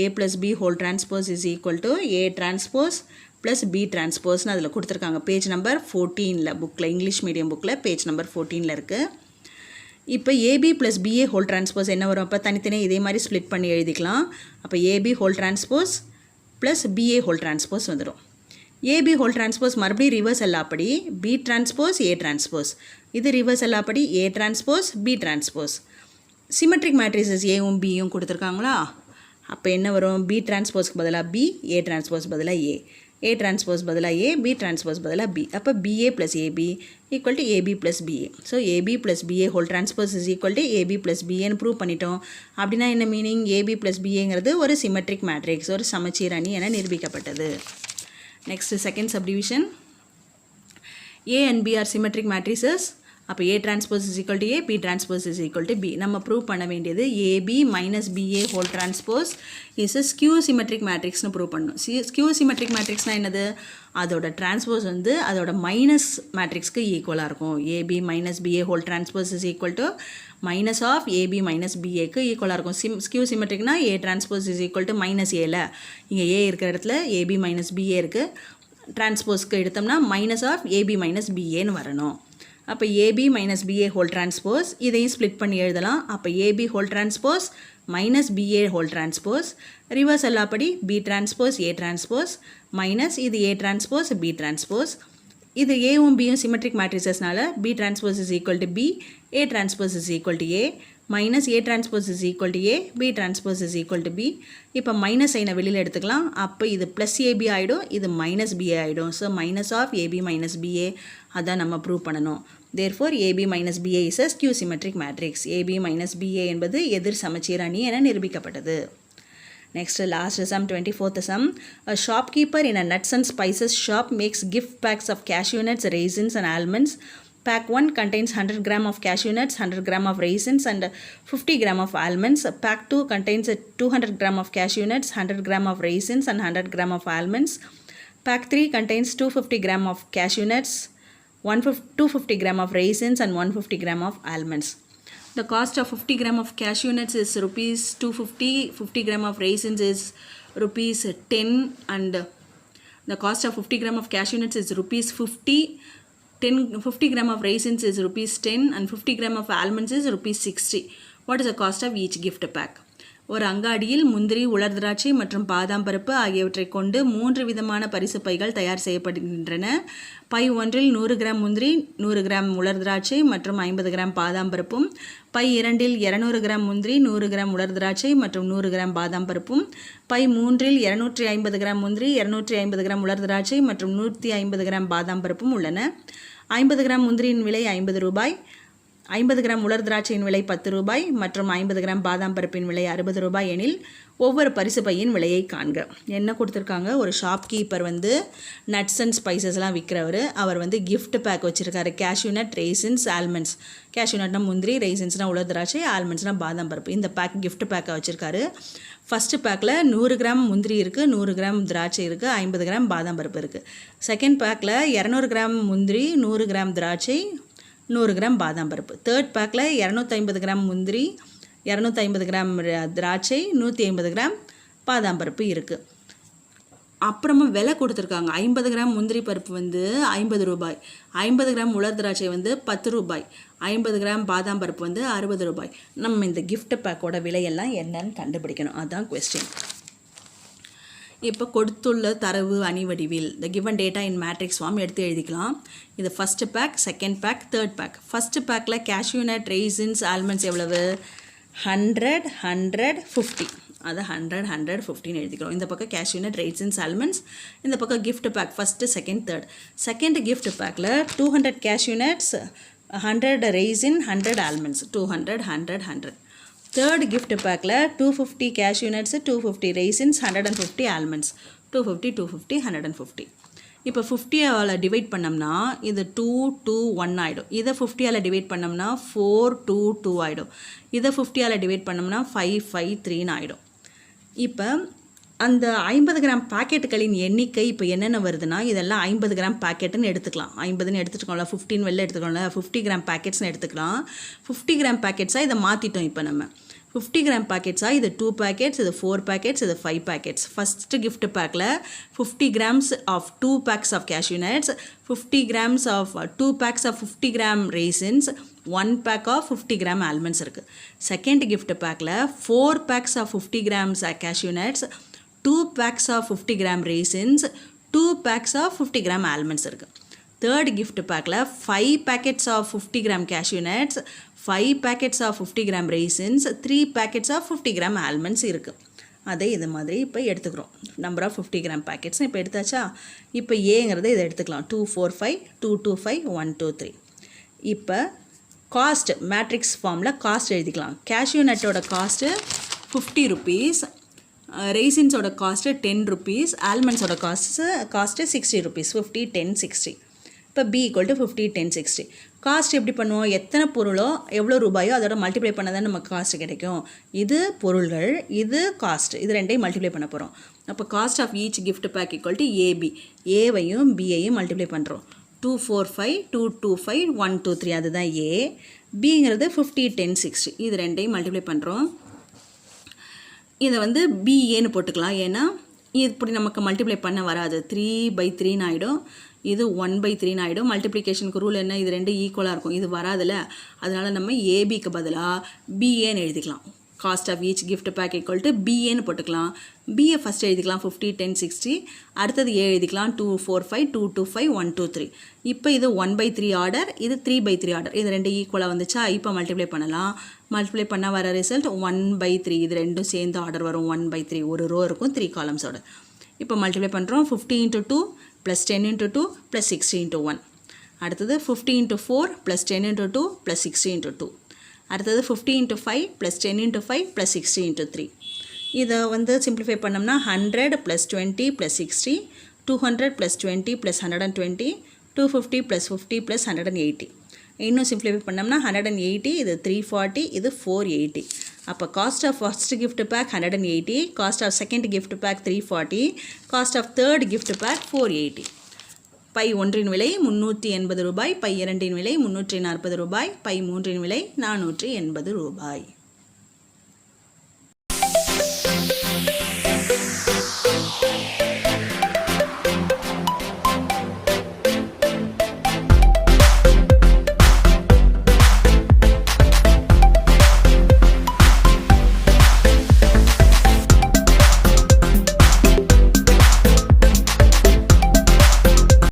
A plus B whole transpose is equal to A transpose plus B டிரான்ஸ்போஸ்னு அதில் கொடுத்துருக்காங்க. பேஜ் நம்பர் 14ல் புக்கில், இங்கிலீஷ் மீடியம் புக்கில் பேஜ் நம்பர் 14ல் இருக்குது. இப்போ AB plus BA whole transpose என்ன வரும்? அப்போ தனித்தனியாக இதே மாதிரி ஸ்ப்ளிட் பண்ணி எழுதிக்கலாம். அப்போ AB whole transpose plus BA whole transpose வந்துடும். ஏபி ஹோல் டிரான்ஸ்போஸ் மறுபடியும் ரிவர்ஸ் எல்லாப்படி பி டிரான்ஸ்போஸ் ஏ டிரான்ஸ்போஸ், இது ரிவர்ஸ் எல்லாப்படி A transpose B transpose. Symmetric matrices ஏவும் பியும் கொடுத்துருக்காங்களா? அப்போ என்ன வரும்? பி டிரான்ஸ்போஸ்க்கு பதிலாக பி, ஏ டிரான்ஸ்போஸ் பதிலாக ஏ, ஏ டிரான்ஸ்போஸ் பதிலாக ஏ, பி டிரான்ஸ்போஸ் பதிலாக பி. அப்போ BA plus AB equal to AB plus BA. So AB plus BA whole transpose is equal to AB plus பிஏன்னு ப்ரூவ் பண்ணிட்டோம். அப்படின்னா என்ன மீனிங்? ஏபி ப்ளஸ் பிஏங்கிறது ஒரு சிமெட்ரிக் மேட்ரிக்ஸ், ஒரு சமச்சீர் அணி என நிரூபிக்கப்பட்டது. Next second subdivision. A and B are symmetric matrices. அப்போ A transpose is equal to A, B transpose is equal to B. நம்ம ப்ரூவ் பண்ண வேண்டியது AB minus BA whole transpose is a skew symmetric மேட்ரிக்ஸ்னு prove பண்ணணும். Skew symmetric மேட்ரிக்ஸ்னால் என்னது? அதோட transpose வந்து அதோட மைனஸ் மேட்ரிக்ஸ்க்கு ஈக்குவலாக இருக்கும். AB minus BA whole transpose is equal to minus of AB minus பிஏக்கு ஈக்குவலாக இருக்கும். ஸ்கியூ சிமெட்ரிக்னா A transpose is equal to minus ஏல, இங்கே ஏ இருக்கிற இடத்துல ஏபி மைனஸ் பிஏ இருக்குது. டிரான்ஸ்போஸ்க்கு எடுத்தோம்னா மைனஸ் ஆஃப் ஏபி மைனஸ் பிஏன்னு வரணும். அப்போ AB minus BA whole transpose இதையும் ஸ்ப்ளிட் பண்ணி எழுதலாம். அப்போ AB whole transpose minus BA whole transpose, reverse எல்லாப்படி B transpose A transpose minus இது ஏ டிரான்ஸ்போஸ் பி டிரான்ஸ்போஸ். இது ஏவும் பியும் சிமெட்ரிக் மேட்ரிசஸ்னால B transpose is equal to B, A transpose is equal to A minus A transpose is equal to A, B transpose is equal to B. இப்போ minus சைனை வெளியில் எடுத்துக்கலாம். அப்போ இது ப்ளஸ் ஏபி ஆகிடும், இது மைனஸ் பிஏ ஆகிடும். So minus of AB minus BA அதான் நம்ம ப்ரூவ் பண்ணணும். Therefore AB minus BA is a skew symmetric matrix. AB minus BA என்பது எதிர் சமச்சீர் அணி என நிரூபிக்கப்பட்டது. Next, last sum, 24th sum. A shopkeeper in a nuts and spices shop makes gift packs of cashew nuts, raisins and almonds. Pack 1 contains 100 gram of cashew nuts, 100 gram of raisins and 50 gram of almonds. Pack 2 contains 200 gram of cashew nuts, 100 gram of raisins and 100 gram of almonds. Pack 3 contains 250 gram of cashew nuts, 250 gram of raisins and 150 gram of almonds. The cost of 50 gram of cashew nuts is rupees 250, 50 gram of raisins is rupees 10 and the cost of 50 gram of cashew nuts is rupees 50, 50 gram of raisins is rupees 10 and 50 gram of almonds is rupees 60. What is the cost of each gift pack? ஒரு அங்காடியில் முந்திரி, உலர் திராட்சை மற்றும் பாதாம் பருப்பு ஆகியவற்றை கொண்டு 3 விதமான பரிசு பைகள் தயார் செய்யப்படுகின்றன. பை ஒன்றில் 100 கிராம் முந்திரி, 100 கிராம் உலர் திராட்சை மற்றும் 50 கிராம் பாதாம் பருப்பும், பை இரண்டில் 200 கிராம் முந்திரி, 100 கிராம் உலர் திராட்சை மற்றும் 100 கிராம் பாதாம் பருப்பும், பை மூன்றில் 250 கிராம் முந்திரி, 250 கிராம் உலர் திராட்சை மற்றும் 150 கிராம் பாதாம் பருப்பும் உள்ளன. 50 கிராம் முந்திரியின் விலை 50 ரூபாய், 50 கிராம் உலர் திராட்சையின் விலை 10 ரூபாய் மற்றும் 50 கிராம் பாதாம் பருப்பின் விலை 60 ரூபாய் எனில் ஒவ்வொரு பரிசு பையின் விலையை காண்க. என்ன கொடுத்துருக்காங்க, ஒரு ஷாப்கீப்பர் வந்து நட்ஸ் அண்ட் ஸ்பைசஸ்லாம் விற்கிறவர். அவர் வந்து கிஃப்ட் பேக் வச்சுருக்காரு. Cashew nut, raisins, almonds. Cashew நட்னா முந்திரி, ரெய்சின்ஸ்னால் உலர் திராட்சை, ஆல்மண்ட்ஸ்னால் பாதாம் பருப்பு. இந்த பேக் கிஃப்ட் பேக்கை வச்சுருக்காரு. ஃபஸ்ட்டு பேக்கில் 100 கிராம் முந்திரி இருக்குது, 100 கிராம் திராட்சை இருக்குது, 50 கிராம் பாதாம் பருப்பு இருக்குது. செகண்ட் பேக்கில் 200 கிராம் முந்திரி, 100 கிராம் திராட்சை, 100 கிராம் பாதாம் பருப்பு. தேர்ட் பேக்கில் 250 கிராம் முந்திரி, 250 கிராம் திராட்சை, 150 கிராம் பாதாம் பருப்பு இருக்குது. அப்புறமா விலை கொடுத்துருக்காங்க. 50 கிராம் முந்திரி பருப்பு வந்து 50 ரூபாய், 50 கிராம் உலர் திராட்சை வந்து 10 ரூபாய், 50 கிராம் பாதாம் பருப்பு வந்து 60 ரூபாய். நம்ம இந்த கிஃப்ட் பேக்கோட விலையெல்லாம் என்னன்னு கண்டுபிடிக்கணும். அதுதான் கொஸ்டின். இப்போ கொடுத்துள்ள தரவு அணி வடிவில் the given data in matrix form எடுத்து எழுதிக்கலாம். இது first bag, second bag, third bag. First பேக்கில் கேஷ்யூ நட், ரெய்சின்ஸ், ஆல்மண்ட்ஸ் எவ்வளவு? 100, 100, 50. அதை 100, 100, 50 எழுதிக்கிறோம். இந்த பக்கம் கேஷ்யூ நட், ரெய்சின்ஸ், ஆல்மண்ட்ஸ். இந்த பக்கம் gift pack first, second, third. Second gift பேக்கில் 200 cashew nuts, 100 raisin, 100 almonds. 200, 100, 100. Third gift பேக்கில் 250 கேஷ்யூ நட்ஸ், 250 ரெய்சின்ஸ், 150 ஆல்மண்ட்ஸ். 250, 250, 150. இப்போ 50ஆல் டிவைட் பண்ணோம்னா இது 2, 2, 1 ஆகிடும். இதை 50ஆல் டிவைட் பண்ணோம்னா 4, 2, 2 ஆகிடும். இதை 50ஆல் டிவைட் பண்ணோம்னா 5, 5, 3 ஆகிடும். இப்போ அந்த 50 கிராம் பாக்கெட்டுகளின் எண்ணிக்கை இப்போ என்னென்ன வருதுன்னா, இதெல்லாம் 50 கிராம் பாக்கெட்டுன்னு எடுத்துக்கலாம். 50ன்னு எடுத்துக்கோங்களா, 15 வெளில எடுத்துக்கோங்களா, 50 கிராம் பேக்கெட்ஸ்னு எடுத்துக்கலாம். 50 கிராம் பேக்கெட்ஸாக இதை மாற்றிட்டோம். இப்போ நம்ம 50 கிராம் பேக்கெட்ஸாக இது 2 பேக்கெட்ஸ், இது 4 பேக்கெட்ஸ், இது 5 பேக்கெட்ஸ். ஃபஸ்ட்டு கிஃப்ட் பேக்கில் 50 grams of 2 packs of cashew nuts, 50 grams of 2 packs of 50 gram raisins, 1 pack of 50 gram almonds இருக்குது. செகண்ட் கிஃப்ட் பேக்கில் 4 packs of 50 grams cashew nuts, 2 packs of 50 gram raisins, 2 packs of 50 gram almonds இருக்குது. Third gift பேக்கில் 5 packets of 50 gram cashew nuts, 5 packets of 50 gram raisins, 3 packets of 50 gram almonds இருக்குது. அதை இது மாதிரி இப்போ எடுத்துக்கிறோம். நம்பர் ஆஃப் 50 கிராம் பேக்கெட்ஸ் இப்போ எடுத்தாச்சா. இப்போ ஏங்கிறத இதை எடுத்துக்கலாம். 2, 4, 5, 2, 2, 5, 1, 2, 3. இப்போ காஸ்ட் மேட்ரிக்ஸ் ஃபார்மில் காஸ்ட் எழுதிக்கலாம். கேஷ்யூ நட்டோட காஸ்ட்டு 50 ருபீஸ், ரெய்சின்ஸோட காஸ்ட்டு 10 ருபீஸ், ஆல்மண்ட்ஸோட காஸ்ட்டு 60 ருபீஸ். 50, 10, 60. இப்போ B = 50, 10, 60. காஸ்ட் எப்படி பண்ணுவோம், எத்தனை பொருளோ எவ்வளோ ரூபாயோ அதோட மல்டிப்ளை பண்ண தான் நமக்கு காஸ்ட் கிடைக்கும். இது பொருள்கள், இது காஸ்ட், இது ரெண்டையும் மல்டிப்ளை பண்ண போகிறோம். அப்போ cost of each gift pack = AB. ஏவையும் பியையும் மல்டிப்ளை பண்ணுறோம். 2, 4, 5, 2, 2, 5, 1, 2, 3 அதுதான் ஏ. பிங்கிறது 50, 10, 60. இது ரெண்டையும் மல்டிப்ளை பண்ணுறோம். இதை வந்து பிஏன்னு போட்டுக்கலாம். ஏன்னா இப்படி நமக்கு மல்டிப்ளை பண்ண வராது. 3/3 ஆகிடும். இது 1/3 ஆகிடும். மல்டிப்ளிகேஷனுக்கு ரூல் என்ன, இது ரெண்டு ஈக்குவலாக இருக்கும். இது வராதுல்ல, அதனால் நம்ம ஏபிக்கு பதிலாக பிஏன்னு எழுதிக்கலாம். Cost of each gift pack = பிஏன்னு போட்டுக்கலாம். பிஏ ஃபஸ்ட் எழுதிக்கலாம் 50, 10, 60. அடுத்தது ஏ எழுதிக்கலாம் 2, 4, 5, 2, 2, 5, 1, 2, 3. இப்போ இது 1/3 ஆர்டர், இது 3/3 ஆர்டர். இது ரெண்டு ஈக்குவலாக வந்துச்சா. இப்போ மல்டிப்ளை பண்ணலாம். மல்டிப்ளை பண்ணால் வர ரிசல்ட் 1/3. இது ரெண்டும் சேர்ந்து ஆர்டர் வரும். 1/3 ஒரு ரோ இருக்கும், 3 காலம்ஸோட. இப்போ மல்டிப்ளை பண்ணுறோம். 50 × 2 + 10 × 2 + 60 × 1. அடுத்தது 50 × 4 + 10 × 2 + 60 × 2. அடுத்தது 50 × 5 + 10 × 5 + 60 × 3. இதை வந்து சிம்பிளிஃபை பண்ணோம்னா 100 + 20 + 60, 200 + 20 + 120, 250 + 50 + 180. இன்னும் சிம்பிளிஃபை பண்ணோம்னா 180, இது 340, இது 480. அப்போ cost of first gift pack 180, cost of second gift pack 340, cost of third gift pack 480. பை ஒன்றின் விலை 380 ரூபாய், பை இரண்டின் விலை 340 ரூபாய், பை மூன்றின் விலை 480 ரூபாய்.